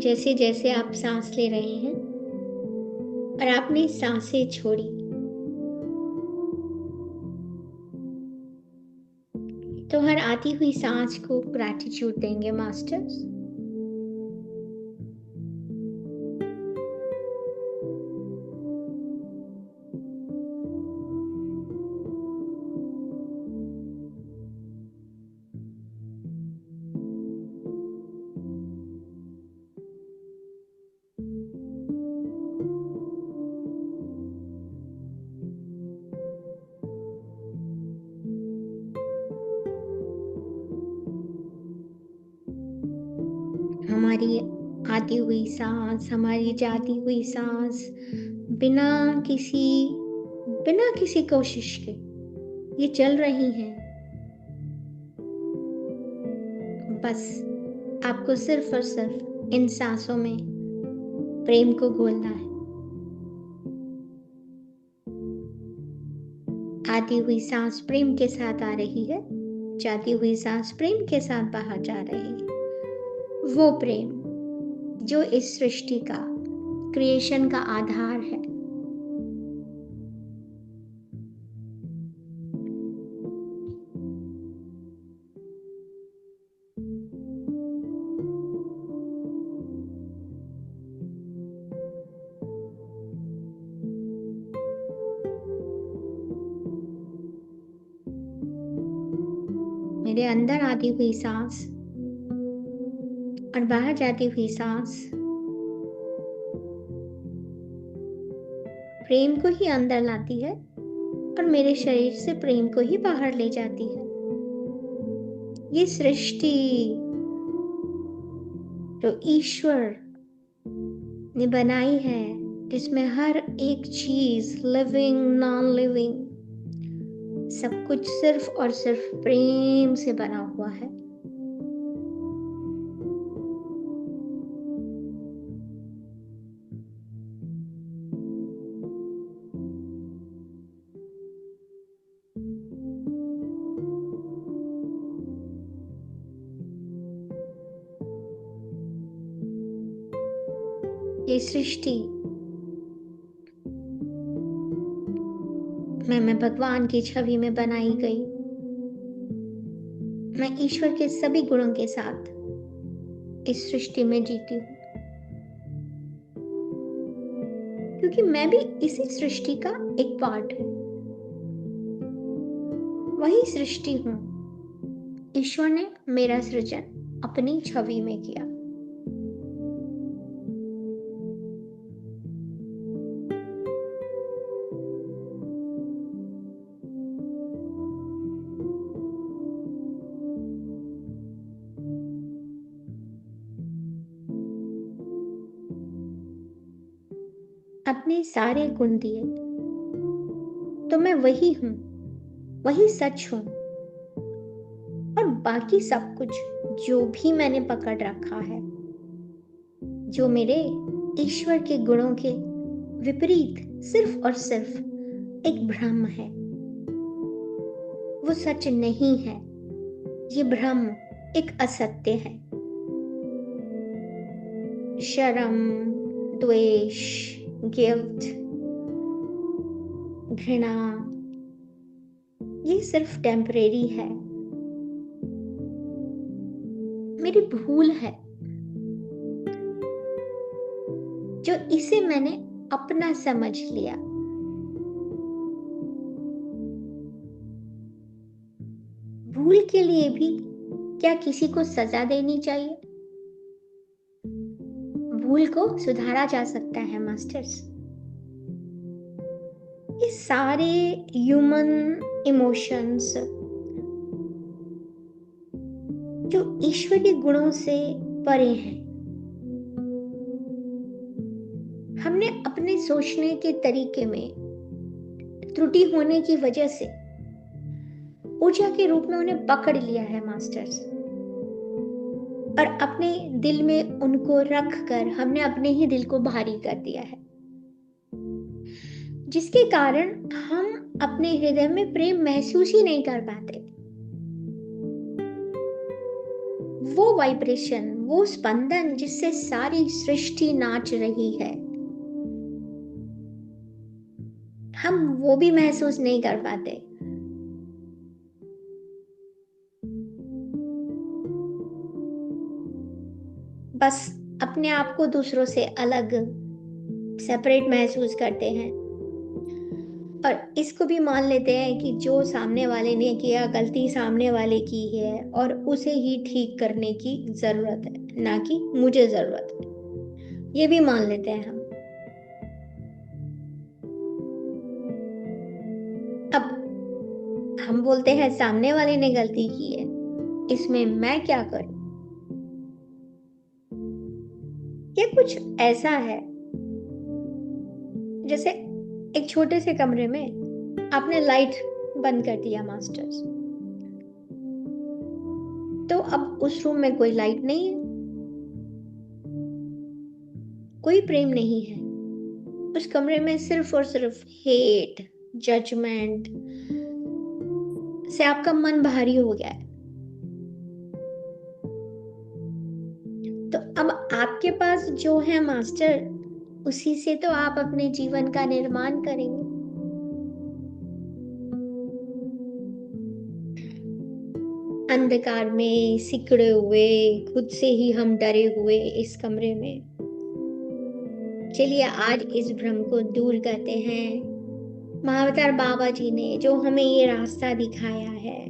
जैसे जैसे आप सांस ले रहे हैं और आपने सांसें छोड़ी, तो हर आती हुई सांस को ग्रैटिट्यूड देंगे मास्टर्स। हमारी आती हुई सांस, हमारी जाती हुई सांस बिना किसी कोशिश के ये चल रही हैं। बस आपको सिर्फ और सिर्फ इन सांसों में प्रेम को घोलना है। आती हुई सांस प्रेम के साथ आ रही है, जाती हुई सांस प्रेम के साथ बाहर जा रही है। वो प्रेम जो इस सृष्टि का, क्रिएशन का आधार है। मेरे अंदर आती हुई सांस और बाहर जाती हुई सांस प्रेम को ही अंदर लाती है और मेरे शरीर से प्रेम को ही बाहर ले जाती है। ये सृष्टि जो ईश्वर ने बनाई है, जिसमें हर एक चीज, लिविंग नॉन लिविंग, सब कुछ सिर्फ और सिर्फ प्रेम से बना हुआ है। ये सृष्टि मैं भगवान की छवि में बनाई गई। मैं ईश्वर के सभी गुणों के साथ इस सृष्टि में जीती हूँ, क्योंकि मैं भी इसी सृष्टि का एक पार्ट हूँ। वही सृष्टि हूँ। ईश्वर ने मेरा सृजन अपनी छवि में किया। अपने सारे गुण दिए तो मैं वही हूं, वही सच हूं। और बाकी सब कुछ जो भी मैंने पकड़ रखा है, जो मेरे ईश्वर के गुणों के विपरीत सिर्फ और सिर्फ एक भ्रम है, वो सच नहीं है। ये भ्रम एक असत्य है। शर्म, द्वेष, गिल्ट, घृणा, ये सिर्फ टेम्परेरी है, मेरी भूल है, जो इसे मैंने अपना समझ लिया। भूल के लिए भी क्या किसी को सजा देनी चाहिए? भूल को सुधारा जा सकता है मास्टर्स। ये सारे ह्यूमन इमोशंस जो ईश्वरी गुणों से परे हैं, हमने अपने सोचने के तरीके में त्रुटि होने की वजह से ऊर्जा के रूप में उन्हें पकड़ लिया है मास्टर्स, और अपने दिल में उनको रख कर हमने अपने ही दिल को भारी कर दिया है, जिसके कारण हम अपने हृदय में प्रेम महसूस ही नहीं कर पाते। वो वाइब्रेशन, वो स्पंदन जिससे सारी सृष्टि नाच रही है, हम वो भी महसूस नहीं कर पाते। बस अपने आप को दूसरों से अलग, सेपरेट महसूस करते हैं, और इसको भी मान लेते हैं कि जो सामने वाले ने किया, गलती सामने वाले की है और उसे ही ठीक करने की जरूरत है, ना कि मुझे जरूरत है। ये भी मान लेते हैं हम। अब हम बोलते हैं सामने वाले ने गलती की है, इसमें मैं क्या करूं? ये कुछ ऐसा है जैसे एक छोटे से कमरे में आपने लाइट बंद कर दिया मास्टर्स, तो अब उस रूम में कोई लाइट नहीं है, कोई प्रेम नहीं है। उस कमरे में सिर्फ और सिर्फ हेट, जजमेंट से आपका मन भारी हो गया है। तो अब आपके पास जो है मास्टर, उसी से तो आप अपने जीवन का निर्माण करेंगे। अंधकार में सिकुड़े हुए, खुद से ही हम डरे हुए इस कमरे में, चलिए आज इस भ्रम को दूर करते हैं। महाअवतार बाबा जी ने जो हमें ये रास्ता दिखाया है,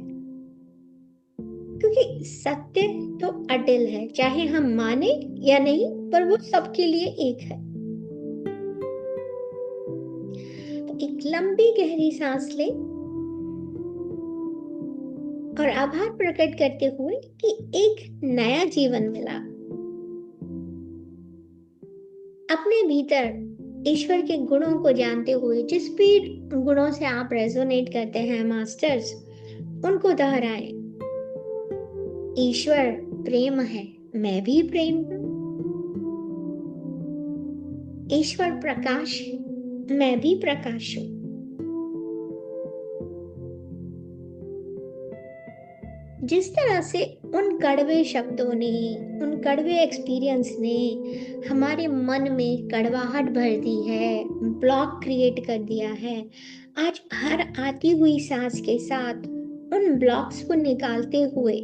क्योंकि सत्य तो अटल है, चाहे हम माने या नहीं, पर वो सबके लिए एक है। तो एक लंबी गहरी सांस ले और आभार प्रकट करते हुए कि एक नया जीवन मिला। अपने भीतर ईश्वर के गुणों को जानते हुए जिस भी गुणों से आप रेजोनेट करते हैं मास्टर्स, उनको दोहराएं। ईश्वर प्रेम है, मैं भी प्रेम हूं। ईश्वर प्रकाश है, मैं भी प्रकाश हूं। जिस तरह से उन कड़वे शब्दों ने, उन कड़वे एक्सपीरियंस ने हमारे मन में कड़वाहट भर दी है, ब्लॉक क्रिएट कर दिया है, आज हर आती हुई सांस के साथ उन ब्लॉक्स को निकालते हुए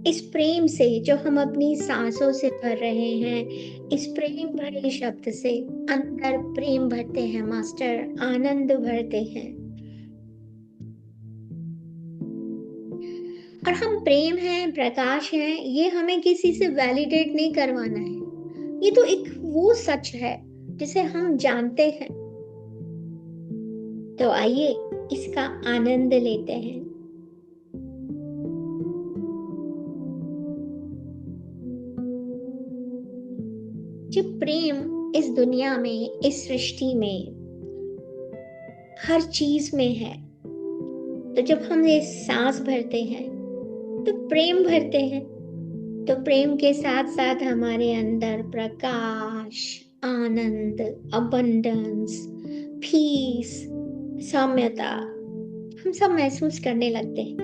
इस प्रेम से जो हम अपनी सांसों से भर रहे हैं, इस प्रेम भरे शब्द से अंदर प्रेम भरते हैं मास्टर, आनंद भरते हैं। और हम प्रेम हैं, प्रकाश हैं, ये हमें किसी से वैलिडेट नहीं करवाना है। ये तो एक वो सच है जिसे हम जानते हैं। तो आइए इसका आनंद लेते हैं। जो प्रेम इस दुनिया में, इस सृष्टि में, हर चीज में है, तो जब हम ये सांस भरते हैं तो प्रेम भरते हैं, तो प्रेम के साथ साथ हमारे अंदर प्रकाश, आनंद, अबंडेंस, पीस, सौम्यता हम सब महसूस करने लगते हैं,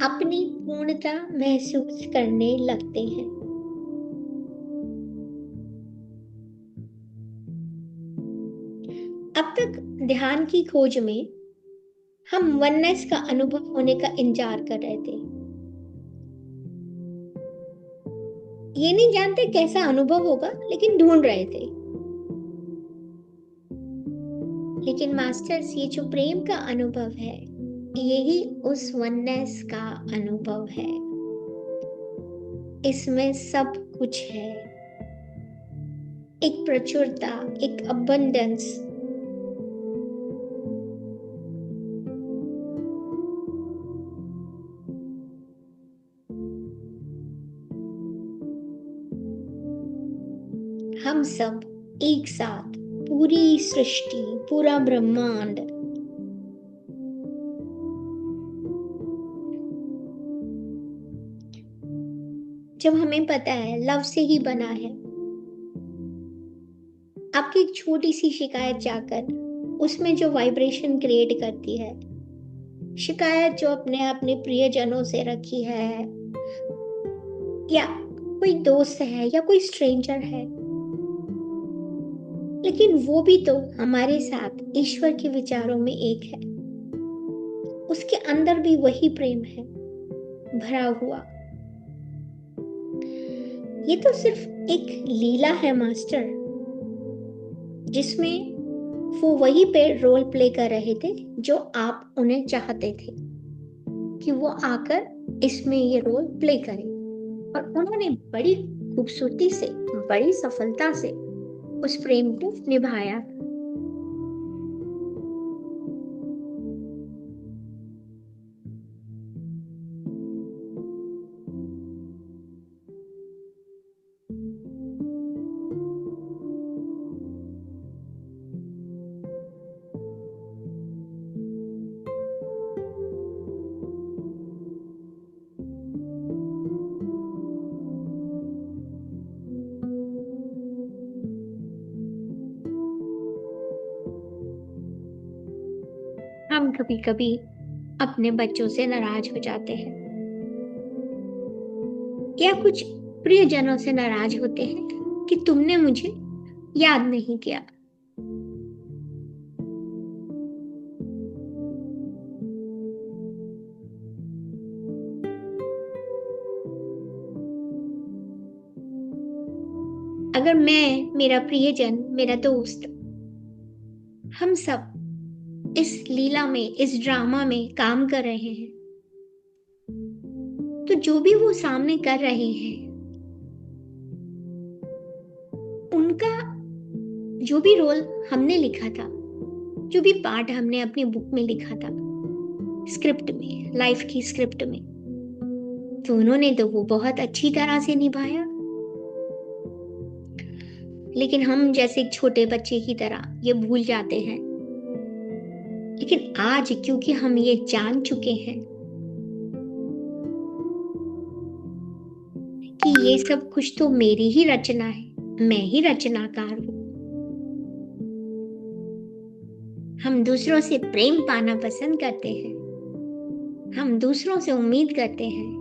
अपनी पूर्णता महसूस करने लगते हैं। अब तक ध्यान की खोज में हम वननेस का अनुभव होने का इंतजार कर रहे थे। ये नहीं जानते कैसा अनुभव होगा, लेकिन ढूंढ रहे थे। लेकिन मास्टर्स, ये जो प्रेम का अनुभव है, यही उस वननेस का अनुभव है। इसमें सब कुछ है, एक प्रचुरता, एक अबंडेंस, सब एक साथ, पूरी सृष्टि, पूरा ब्रह्मांड, जब हमें पता है लव से ही बना है, आपकी एक छोटी सी शिकायत जाकर उसमें जो वाइब्रेशन क्रिएट करती है, शिकायत जो अपने प्रियजनों से रखी है, या कोई दोस्त है या कोई स्ट्रेंजर है, लेकिन वो भी तो हमारे साथ ईश्वर के विचारों में एक है, उसके अंदर भी वही प्रेम है भरा हुआ। ये तो सिर्फ एक लीला है मास्टर, जिसमें वो वही पे रोल प्ले कर रहे थे जो आप उन्हें चाहते थे कि वो आकर इसमें ये रोल प्ले करें, और उन्होंने बड़ी खूबसूरती से, बड़ी सफलता से उस प्रेम को निभाया। हम कभी कभी अपने बच्चों से नाराज हो जाते हैं, या कुछ प्रियजनों से नाराज होते हैं कि तुमने मुझे याद नहीं किया। अगर मैं, मेरा प्रियजन, मेरा दोस्त, हम सब इस लीला में, इस ड्रामा में काम कर रहे हैं, तो जो भी वो सामने कर रहे हैं, उनका जो भी रोल हमने लिखा था, जो भी पार्ट हमने अपनी बुक में लिखा था, स्क्रिप्ट में, लाइफ की स्क्रिप्ट में, तो उन्होंने तो वो बहुत अच्छी तरह से निभाया। लेकिन हम जैसे एक छोटे बच्चे की तरह ये भूल जाते हैं। लेकिन आज क्योंकि हम ये जान चुके हैं कि ये सब कुछ तो मेरी ही रचना है, मैं ही रचनाकार हूं, हम दूसरों से प्रेम पाना पसंद करते हैं, हम दूसरों से उम्मीद करते हैं,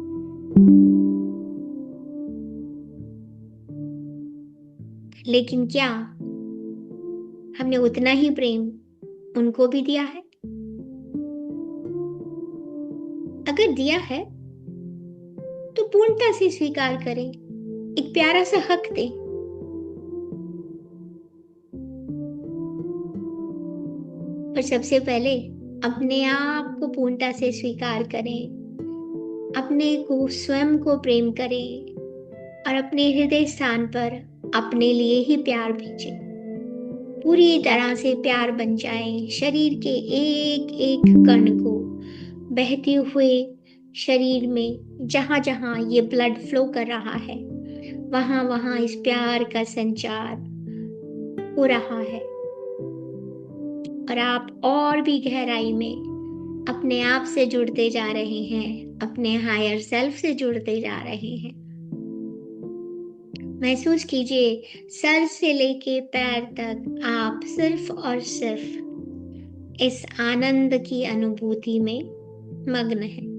लेकिन क्या हमने उतना ही प्रेम उनको भी दिया है? अगर दिया है तो पूर्णता से स्वीकार करें, एक प्यारा सा हक दें। पर सबसे पहले अपने आप को पूर्णता से स्वीकार करें, अपने को, स्वयं को प्रेम करें, और अपने हृदय स्थान पर अपने लिए ही प्यार भेजें। पूरी तरह से प्यार बन जाए शरीर के एक एक कण को, बहते हुए शरीर में जहां जहां ये ब्लड फ्लो कर रहा है, वहां वहां इस प्यार का संचार हो रहा है, और आप और भी गहराई में अपने आप से जुड़ते जा रहे हैं, अपने हायर सेल्फ से जुड़ते जा रहे हैं। महसूस कीजिए सर से लेके पैर तक आप सिर्फ और सिर्फ इस आनंद की अनुभूति में मग्न हैं।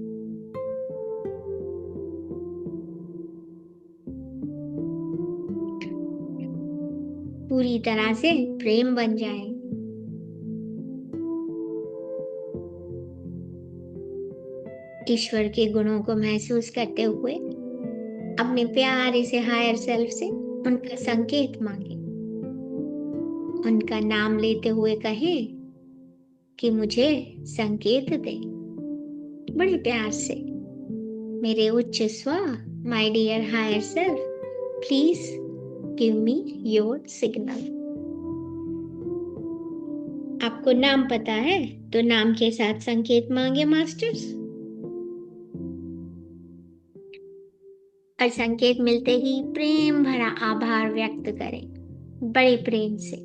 पूरी तरह से प्रेम बन जाए। ईश्वर के गुणों को महसूस करते हुए अपने प्यारे से हायर सेल्फ से उनका संकेत मांगे, उनका नाम लेते हुए कहें कि मुझे संकेत दे, बड़े प्यार से। मेरे उच्च स्व, my dear higher self, please give me your signal. आपको नाम पता है तो नाम के साथ संकेत मांगे मास्टर्स, और संकेत मिलते ही प्रेम भरा आभार व्यक्त करें। बड़े प्रेम से।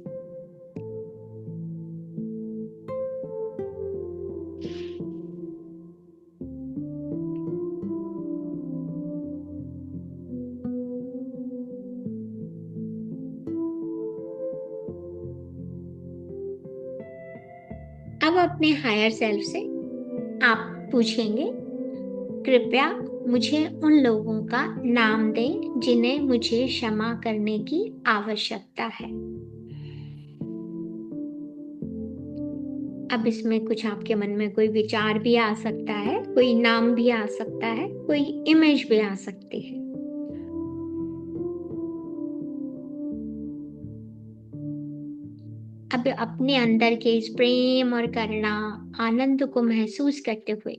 अब अपने हायर सेल्फ से आप पूछेंगे, कृपया मुझे उन लोगों का नाम दें जिन्हें मुझे क्षमा करने की आवश्यकता है। अब इसमें कुछ आपके मन में कोई विचार भी आ सकता है, कोई नाम भी आ सकता है, कोई इमेज भी आ सकती है। अब अपने अंदर के इस प्रेम और करुणा आनंद को महसूस करते हुए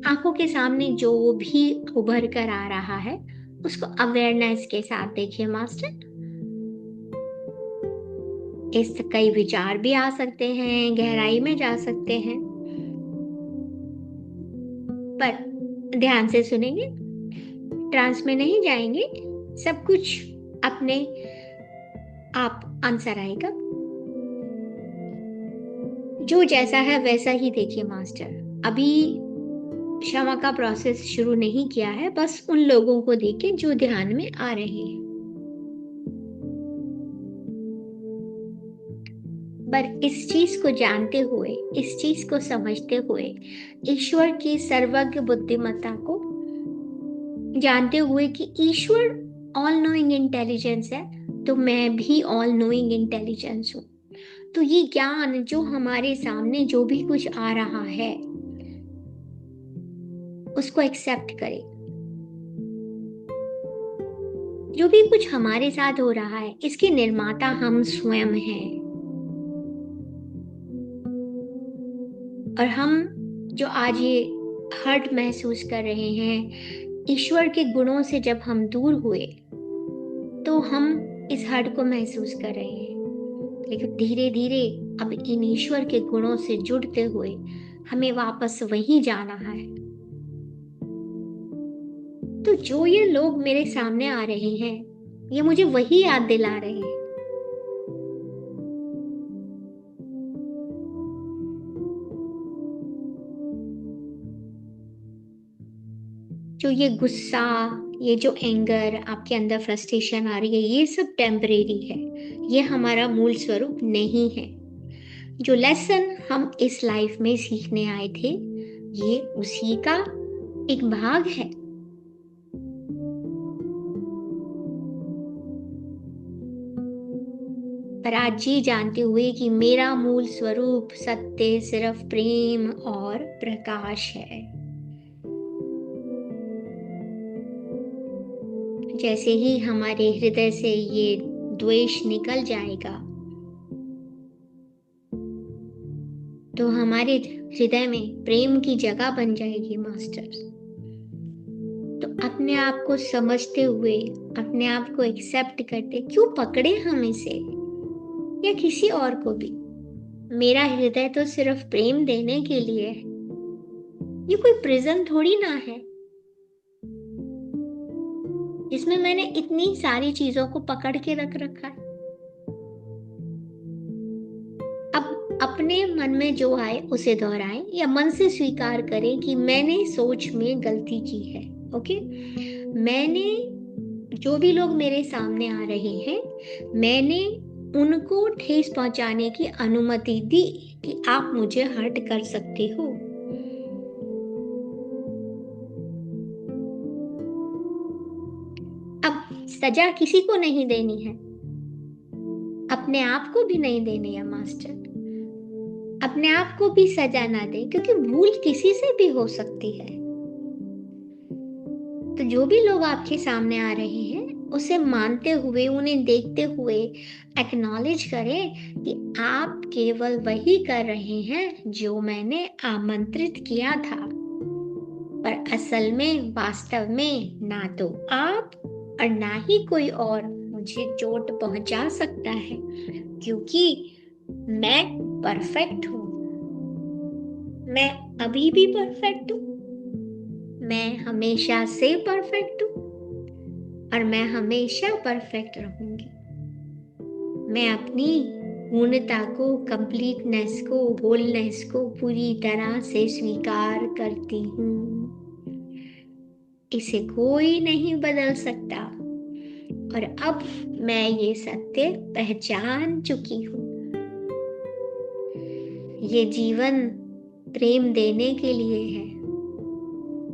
आंखों के सामने जो भी उभर कर आ रहा है उसको अवेयरनेस के साथ देखिए मास्टर। इस कई विचार भी आ सकते हैं, गहराई में जा सकते हैं, पर ध्यान से सुनेंगे, ट्रांस में नहीं जाएंगे, सब कुछ अपने आप आंसर आएगा। जो जैसा है वैसा ही देखिए मास्टर। अभी क्षमा का प्रोसेस शुरू नहीं किया है, बस उन लोगों को देखिए जो ध्यान में आ रहे हैं। पर इस चीज को जानते हुए, इस चीज को समझते हुए, ईश्वर की सर्वज्ञ बुद्धिमत्ता को जानते हुए कि ईश्वर ऑल नोइंग इंटेलिजेंस है, तो मैं भी ऑल नोइंग इंटेलिजेंस हूँ। तो ये ज्ञान जो हमारे सामने जो भी कुछ आ रहा है उसको एक्सेप्ट करें। जो भी कुछ हमारे साथ हो रहा है इसके निर्माता हम स्वयं हैं। और हम जो आज ये हर्ट महसूस कर रहे हैं, ईश्वर के गुणों से जब हम दूर हुए तो हम इस हर्ट को महसूस कर रहे हैं। लेकिन धीरे धीरे अब इन ईश्वर के गुणों से जुड़ते हुए हमें वापस वहीं जाना है। तो जो ये लोग मेरे सामने आ रहे हैं ये मुझे वही याद दिला रहे हैं। जो ये गुस्सा, ये जो एंगर, आपके अंदर फ्रस्ट्रेशन आ रही है, ये सब टेम्परेरी है, ये हमारा मूल स्वरूप नहीं है। जो लेसन हम इस लाइफ में सीखने आए थे ये उसी का एक भाग है। पर आज ये जानते हुए कि मेरा मूल स्वरूप सत्य, सिर्फ प्रेम और प्रकाश है। जैसे ही हमारे हृदय से ये द्वेष निकल जाएगा तो हमारे हृदय में प्रेम की जगह बन जाएगी मास्टर। तो अपने आप को समझते हुए, अपने आप को एक्सेप्ट करते, क्यों पकड़े हम इसे या किसी और को भी। मेरा हृदय तो सिर्फ प्रेम देने के लिए है, ये कोई प्रिजन थोड़ी ना है जिसमें मैंने इतनी सारी चीजों को पकड़ के रख रखा है। अब अपने मन में जो आए उसे दोहराएं या मन से स्वीकार करें कि मैंने सोच में गलती की है। ओके, मैंने जो भी लोग मेरे सामने आ रहे हैं मैंने उनको ठेस पहुंचाने की अनुमति दी कि आप मुझे हर्ट कर सकते हो। अब सजा किसी को नहीं देनी है, अपने आप को भी नहीं देनी है मास्टर। अपने आप को भी सजा ना दे, क्योंकि भूल किसी से भी हो सकती है। तो जो भी लोग आपके सामने आ रहे हैं उसे मानते हुए, उन्हें देखते हुए एक्नॉलेज करें कि आप केवल वही कर रहे हैं जो मैंने आमंत्रित किया था। पर असल में, वास्तव में ना तो आप और ना ही कोई और मुझे चोट पहुंचा सकता है, क्योंकि मैं परफेक्ट हूं। मैं अभी भी परफेक्ट हूं, मैं हमेशा से परफेक्ट हूं और मैं हमेशा परफेक्ट रहूंगी। मैं अपनी पूर्णता को, कंप्लीटनेस को, होलनेस को पूरी तरह से स्वीकार करती हूँ। इसे कोई नहीं बदल सकता और अब मैं ये सत्य पहचान चुकी हूँ। ये जीवन प्रेम देने के लिए है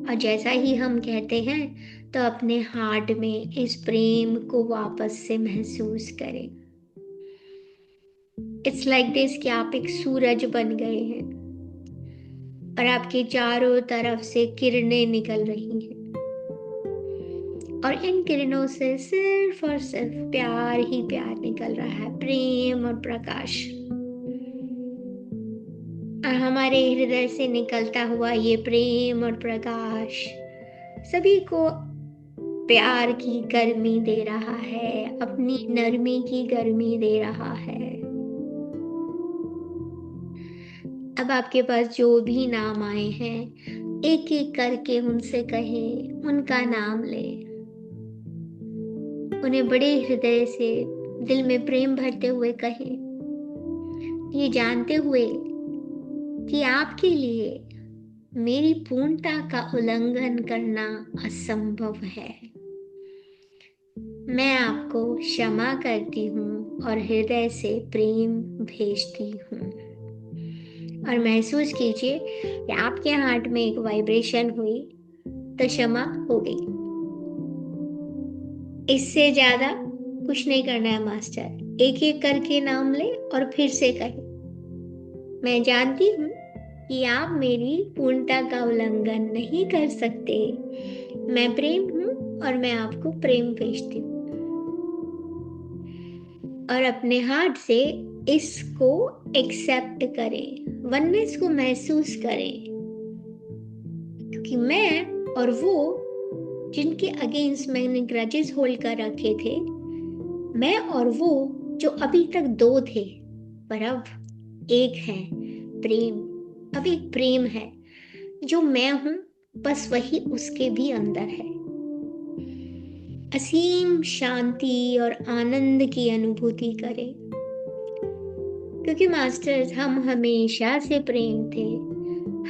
और जैसा ही हम कहते हैं तो अपने हार्ट में इस प्रेम को वापस से महसूस करें। इट्स लाइक दिस कि आप एक सूरज बन गए हैं और आपके चारों तरफ से किरणें निकल रही हैं और इन किरणों से सिर्फ और सिर्फ प्यार ही प्यार निकल रहा है, प्रेम और प्रकाश। और हमारे हृदय से निकलता हुआ ये प्रेम और प्रकाश सभी को प्यार की गर्मी दे रहा है, अपनी नरमी की गर्मी दे रहा है। अब आपके पास जो भी नाम आए हैं, एक एक करके उनसे कहें, उनका नाम लें, उन्हें बड़े हृदय से दिल में प्रेम भरते हुए कहें, ये जानते हुए कि आपके लिए मेरी पूर्णता का उल्लंघन करना असंभव है। मैं आपको क्षमा करती हूँ और हृदय से प्रेम भेजती हूँ। और महसूस कीजिए कि आपके हार्ट में एक वाइब्रेशन हुई तो क्षमा हो गई। इससे ज्यादा कुछ नहीं करना है मास्टर। एक एक करके नाम ले और फिर से कहे, मैं जानती हूँ कि आप मेरी पूर्णता का उल्लंघन नहीं कर सकते। मैं प्रेम हूँ और मैं आपको प्रेम भेजती हूँ। और अपने हार्ट से इसको एक्सेप्ट करें, वननेस को महसूस करें, क्योंकि मैं और वो जिनके अगेंस्ट मैंने ग्रजेस होल्ड कर रखे थे, मैं और वो जो अभी तक दो थे पर अब एक है, प्रेम। अब एक प्रेम है, जो मैं हूं बस वही उसके भी अंदर है। असीम शांति और आनंद की अनुभूति करें, क्योंकि मास्टर्स हम हमेशा से प्रेम थे,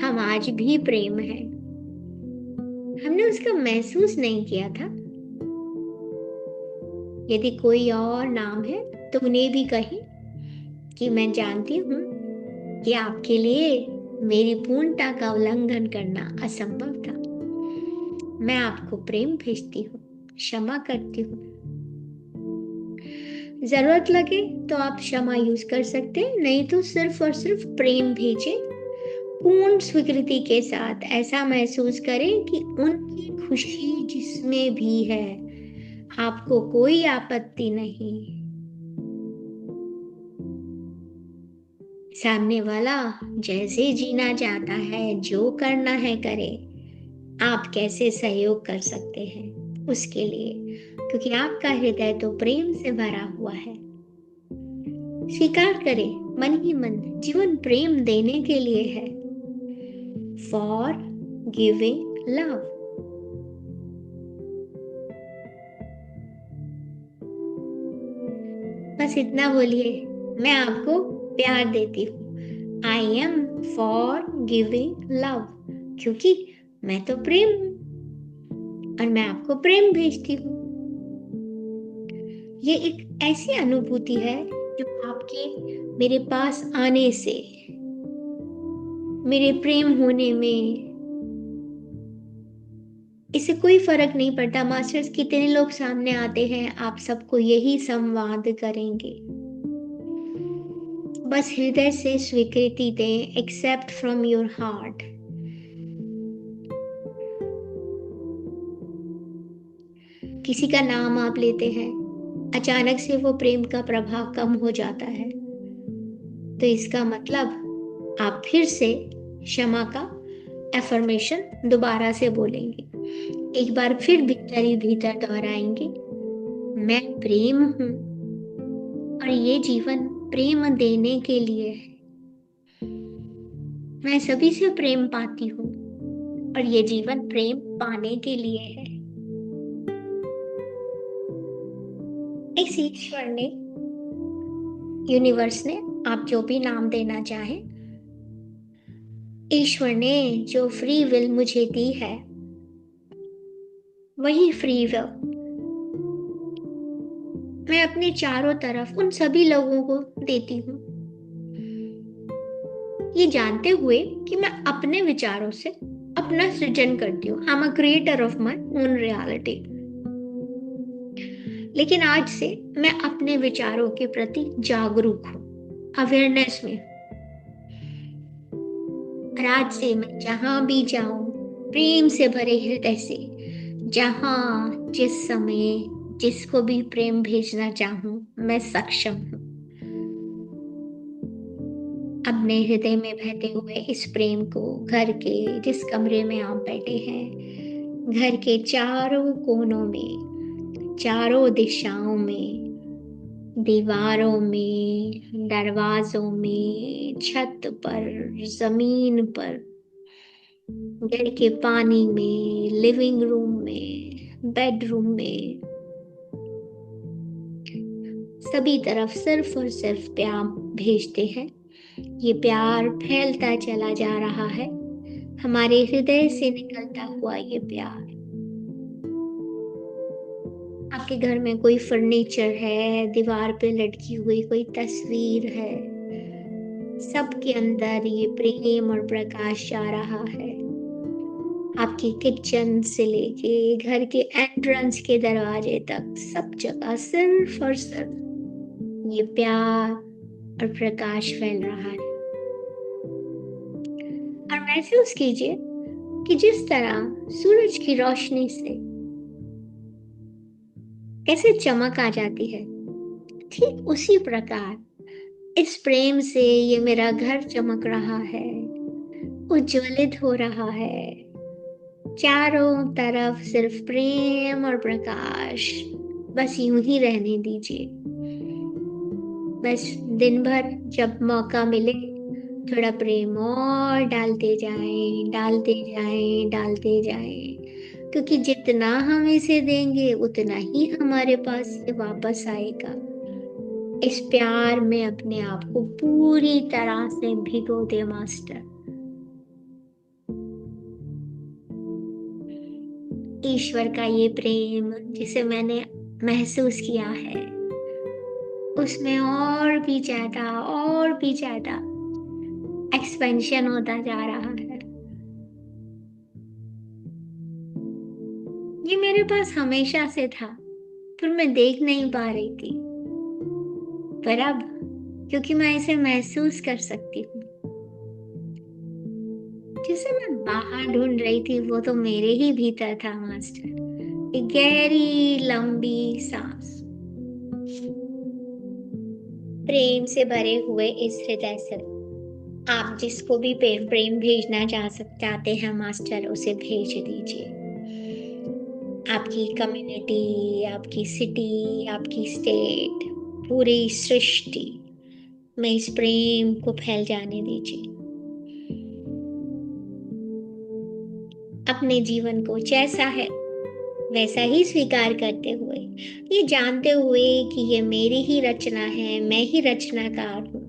हम आज भी प्रेम है। हमने उसका महसूस नहीं किया था। यदि कोई और नाम है तो उन्हें भी कहें कि मैं जानती हूँ कि आपके लिए मेरी पूर्णता का उल्लंघन करना असंभव था। मैं आपको प्रेम भेजती हूँ, क्षमा करती हूँ। जरूरत लगे तो आप क्षमा यूज कर सकते हैं, नहीं तो सिर्फ और सिर्फ प्रेम भेजें। पूर्ण स्वीकृति के साथ ऐसा महसूस करें कि उनकी खुशी जिसमें भी है, आपको कोई आपत्ति नहीं। सामने वाला जैसे जीना चाहता है, जो करना है करे, आप कैसे सहयोग कर सकते हैं उसके लिए, क्योंकि आपका हृदय तो प्रेम से भरा हुआ है। स्वीकार करें मन ही मन, जीवन प्रेम देने के लिए है। For giving love. बस इतना बोलिए, मैं आपको प्यार देती हूँ। I am for giving love, क्योंकि मैं तो प्रेम हूं और मैं आपको प्रेम भेजती हूँ। ये एक ऐसी अनुभूति है जो आपके मेरे पास आने से, मेरे प्रेम होने में, इससे कोई फर्क नहीं पड़ता मास्टर्स कितने लोग सामने आते हैं, आप सबको यही संवाद करेंगे। बस हृदय से स्वीकृति दें, एक्सेप्ट फ्रॉम योर हार्ट। किसी का नाम आप लेते हैं, अचानक से वो प्रेम का प्रभाव कम हो जाता है, तो इसका मतलब आप फिर से क्षमा का एफर्मेशन दोबारा से बोलेंगे, एक बार फिर भीतर ही भीतर दोहराएंगे, मैं प्रेम हूं और ये जीवन प्रेम देने के लिए है। मैं सभी से प्रेम पाती हूँ और ये जीवन प्रेम पाने के लिए है। इस ईश्वर ने यूनिवर्स ने, आप जो भी नाम देना चाहें, ईश्वर ने जो फ्री विल मुझे दी है, वही फ्री विल मैं अपने चारों तरफ उन सभी लोगों को देती हूँ, ये जानते हुए कि मैं अपने विचारों से अपना सृजन करती हूँ। I am a creator of my own reality. लेकिन आज से मैं अपने विचारों के प्रति जागरूक हूँ, अवेयरनेस में। और आज से मैं जहां भी जाऊं, प्रेम से भरे हृदय से, जहां जिस समय जिसको भी प्रेम भेजना चाहूं, मैं सक्षम हूँ। अपने हृदय में बहते हुए इस प्रेम को घर के जिस कमरे में आप बैठे हैं, घर के चारों कोनों में, चारों दिशाओं में, दीवारों में, दरवाजों में, छत पर, जमीन पर, घर के पानी में, लिविंग रूम में, बेडरूम में, सभी तरफ सिर्फ और सिर्फ प्यार भेजते हैं। ये प्यार फैलता चला जा रहा है, हमारे हृदय से निकलता हुआ ये प्यार। आपके घर में कोई फर्नीचर है, दीवार पे लटकी हुई कोई तस्वीर है, सबके अंदर ये प्रेम और प्रकाश जा रहा है। आपकी किचन से लेके घर के एंट्रेंस के दरवाजे तक, सब जगह सिर्फ और सिर्फ ये प्यार और प्रकाश फैल रहा है। और महसूस कीजिए कि जिस तरह सूरज की रोशनी से कैसे चमक आ जाती है, ठीक उसी प्रकार इस प्रेम से ये मेरा घर चमक रहा है, उज्ज्वलित हो रहा है। चारों तरफ सिर्फ प्रेम और प्रकाश, बस यूं ही रहने दीजिए। बस दिन भर जब मौका मिले, थोड़ा प्रेम और डालते जाएं, डालते जाएं, डालते जाएं, क्योंकि जितना हम इसे देंगे उतना ही हमारे पास ये वापस आएगा। इस प्यार में अपने आप को पूरी तरह से भिगो दे मास्टर। ईश्वर का ये प्रेम जिसे मैंने महसूस किया है, उसमें और भी ज्यादा एक्सपेंशन होता जा रहा है। ये मेरे पास हमेशा से था, पर मैं देख नहीं पा रही थी। पर अब क्योंकि मैं इसे महसूस कर सकती हूँ, जिसे मैं बाहर ढूंढ रही थी वो तो मेरे ही भीतर था मास्टर। एक गहरी लंबी सांस, प्रेम से भरे हुए इस हृदय से आप जिसको भी प्रेम भेजना चाहते हैं मास्टर, उसे भेज दीजिए। आपकी कम्युनिटी, आपकी सिटी, आपकी स्टेट, पूरी सृष्टि में इस प्रेम को फैल जाने दीजिए। अपने जीवन को जैसा है वैसा ही स्वीकार करते हुए, ये जानते हुए कि ये मेरी ही रचना है, मैं ही रचनाकार हूँ,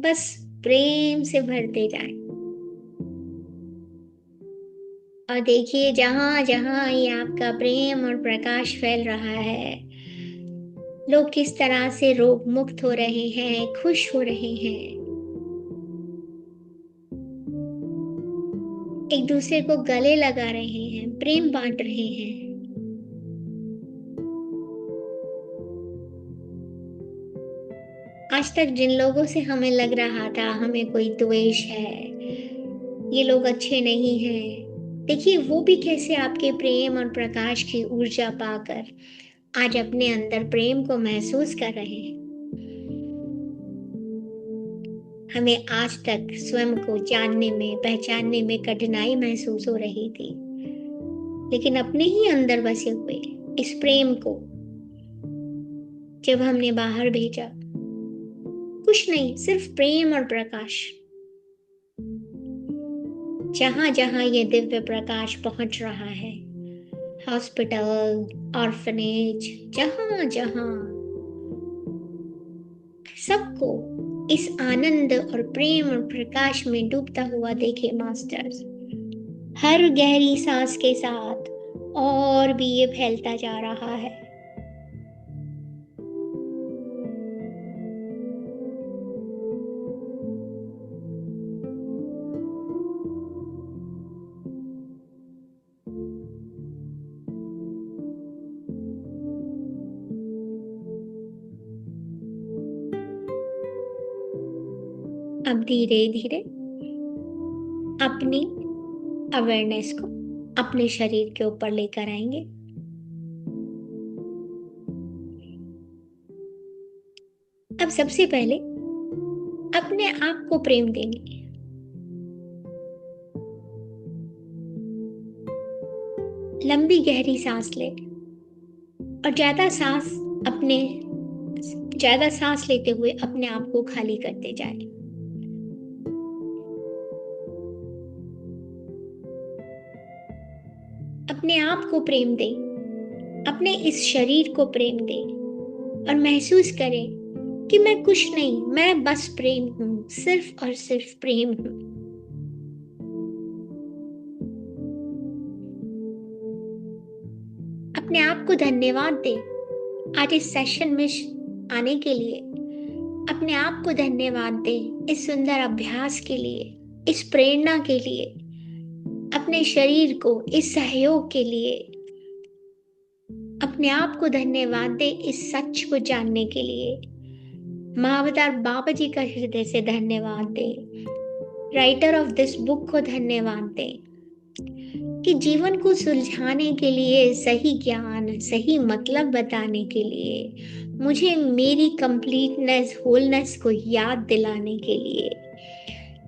बस प्रेम से भरते जाएं। और देखिए जहां जहां ये आपका प्रेम और प्रकाश फैल रहा है, लोग किस तरह से रोग मुक्त हो रहे हैं, खुश हो रहे हैं, एक दूसरे को गले लगा रहे हैं, प्रेम बांट रहे हैं। आज तक जिन लोगों से हमें लग रहा था हमें कोई द्वेष है, ये लोग अच्छे नहीं हैं, देखिए वो भी कैसे आपके प्रेम और प्रकाश की ऊर्जा पाकर आज अपने अंदर प्रेम को महसूस कर रहे हैं। हमें आज तक स्वयं को जानने में, पहचानने में कठिनाई महसूस हो रही थी, लेकिन अपने ही अंदर बसे हुए इस प्रेम को जब हमने बाहर भेजा, कुछ नहीं, सिर्फ प्रेम और प्रकाश, जहां जहां ये दिव्य प्रकाश पहुंच रहा है, हॉस्पिटल, ऑर्फनेज, जहां जहां सबको इस आनंद और प्रेम और प्रकाश में डूबता हुआ देखे मास्टर्स। हर गहरी सांस के साथ और भी ये फैलता जा रहा है। अब धीरे धीरे अपनी अवेयरनेस को अपने शरीर के ऊपर लेकर आएंगे। अब सबसे पहले अपने आप को प्रेम देंगे। लंबी गहरी सांस ले और ज्यादा सांस लेते हुए अपने आप को खाली करते जाए। अपने आप को प्रेम दें, अपने इस शरीर को प्रेम दें और महसूस करें कि मैं कुछ नहीं, मैं बस प्रेम हूं, सिर्फ और सिर्फ प्रेम हूं। अपने आप को धन्यवाद दें आज इस सेशन में आने के लिए। अपने आप को धन्यवाद दें इस सुंदर अभ्यास के लिए, इस प्रेरणा के लिए, अपने शरीर को इस सहयोग के लिए। अपने आप को धन्यवाद दें इस सच को जानने के लिए। महाअवतार बाबा जी का हृदय से धन्यवाद दें। राइटर ऑफ दिस बुक को धन्यवाद दें कि जीवन को सुलझाने के लिए, सही ज्ञान, सही मतलब बताने के लिए, मुझे मेरी कंप्लीटनेस, होलनेस को याद दिलाने के लिए,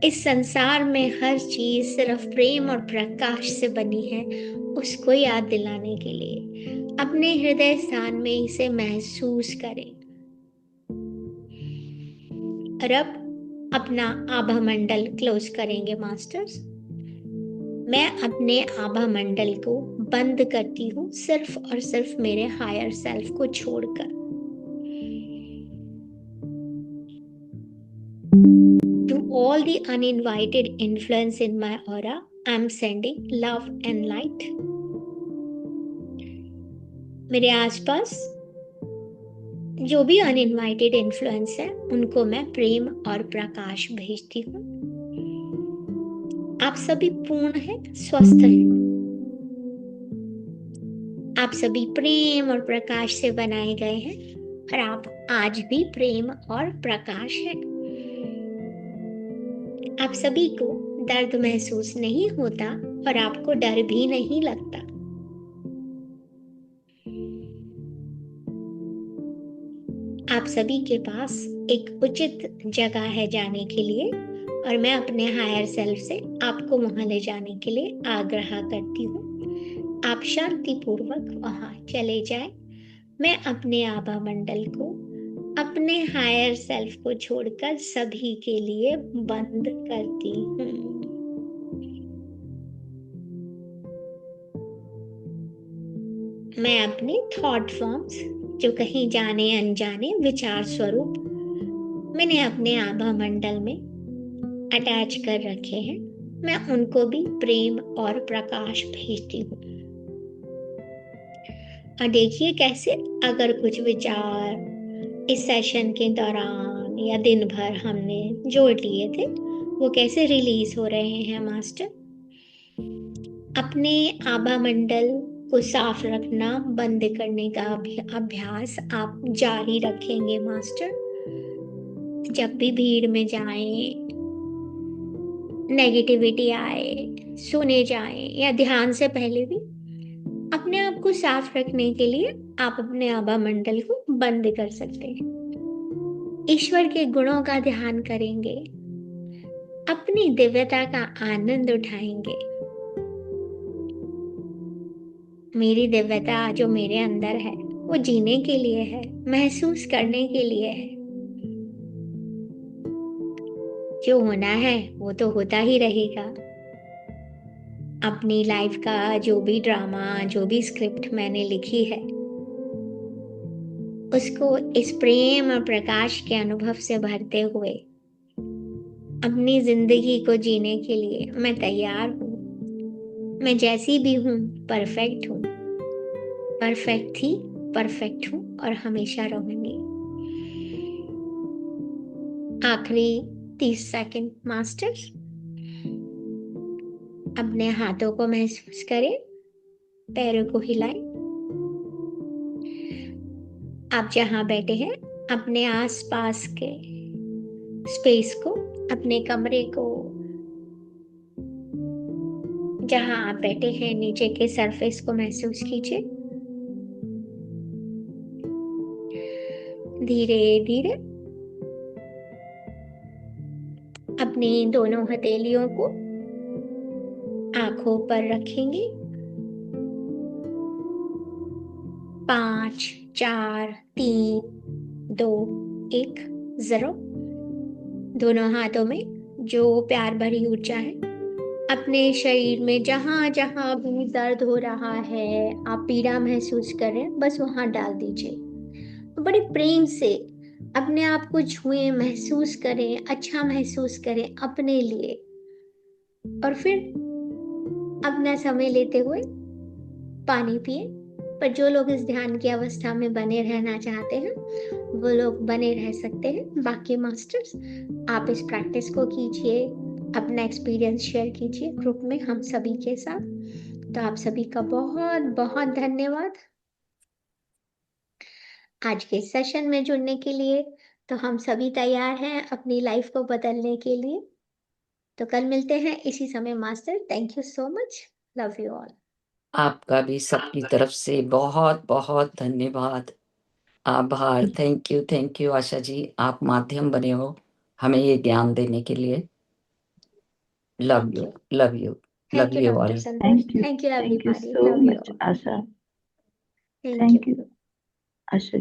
इस संसार में हर चीज सिर्फ प्रेम और प्रकाश से बनी है, उसको याद दिलाने के लिए अपने हृदय स्थान में इसे महसूस करें। और अब अपना आभा मंडल क्लोज करेंगे मास्टर्स। मैं अपने आभा मंडल को बंद करती हूँ सिर्फ और सिर्फ मेरे हायर सेल्फ को छोड़कर। To all the uninvited influence in my aura, I'm sending love and light. मेरे आसपास जो भी अनइनवाइटेड इन्फ्लुएंस है उनको मैं प्रेम और प्रकाश भेजती हूँ। आप सभी पूर्ण हैं, स्वस्थ हैं। आप सभी प्रेम और प्रकाश से बनाए गए हैं और आप आज भी प्रेम और प्रकाश हैं। आप सभी को दर्द महसूस नहीं होता और आपको डर भी नहीं लगता। आप सभी के पास एक उचित जगह है जाने के लिए और मैं अपने हायर सेल्फ से आपको वहां ले जाने के लिए आग्रह करती हूँ। आप शांतिपूर्वक वहां चले जाएं। मैं अपने आभा मंडल को अपने हायर सेल्फ को छोड़कर सभी के लिए बंद करती हूँ। मैं अपने थॉट फॉर्म्स जो कहीं जाने अनजाने विचार स्वरूप मैंने अपने आभा मंडल में अटैच कर रखे हैं, मैं उनको भी प्रेम और प्रकाश भेजती हूँ। और देखिए कैसे अगर कुछ विचार इस सेशन के दौरान या दिन भर हमने जोड़ लिए थे वो कैसे रिलीज हो रहे हैं मास्टर। अपने आभा मंडल को साफ रखना बंद करने का अभ्यास आप जारी रखेंगे मास्टर। जब भी भीड़ में जाएं, नेगेटिविटी आए, सुने जाएं या ध्यान से पहले भी अपने आप को साफ रखने के लिए आप अपने आभा मंडल को बंद कर सकते हैं। ईश्वर के गुणों का ध्यान करेंगे, अपनी दिव्यता का आनंद उठाएंगे। मेरी दिव्यता जो मेरे अंदर है वो जीने के लिए है, महसूस करने के लिए है। जो होना है वो तो होता ही रहेगा। अपनी लाइफ का जो भी ड्रामा, जो भी स्क्रिप्ट मैंने लिखी है उसको इस प्रेम और प्रकाश के अनुभव से भरते हुए अपनी जिंदगी को जीने के लिए मैं तैयार हूँ। मैं जैसी भी हूँ परफेक्ट हूँ, परफेक्ट थी, परफेक्ट हूँ और हमेशा रहूंगी। आखिरी 30 सेकंड मास्टर्स, अपने हाथों को महसूस करें, पैरों को हिलाएं। आप जहां बैठे हैं अपने आसपास के स्पेस को, अपने कमरे को, जहां आप बैठे हैं नीचे के सरफेस को महसूस कीजिए। धीरे धीरे अपनी दोनों हथेलियों को आंखों पर रखेंगे। 5, 4, 3, 2, 1, 0। दोनों हाथों में जो प्यार भरी ऊर्जा है, अपने शरीर में जहां जहां भी दर्द हो रहा है, आप पीड़ा महसूस कर रहे हैं, बस वहां डाल दीजिए। बड़े प्रेम से अपने आप को छुएं, महसूस करें, अच्छा महसूस करें अपने लिए। और फिर अपना समय लेते हुए पानी पिए। पर जो लोग इस ध्यान की अवस्था में बने रहना चाहते हैं वो लोग बने रह सकते हैं। बाकी मास्टर्स, आप इस प्रैक्टिस को कीजिए, अपना एक्सपीरियंस शेयर कीजिए ग्रुप में हम सभी के साथ। तो आप सभी का बहुत बहुत धन्यवाद आज के सेशन में जुड़ने के लिए। तो हम सभी तैयार हैं अपनी लाइफ को बदलने के लिए। तो कल मिलते हैं इसी समय master. Thank you so much, love you all. आपका भी सबकी तरफ से बहुत बहुत धन्यवाद, आभार। थैंक यू आशा जी, आप माध्यम बने हो हमें ये ज्ञान देने के लिए। Love you, love you, thank love you you doctor all. Santosh. Thank you thank you so everybody, much, love you all. Asha. Thank Thank you. you, Asha.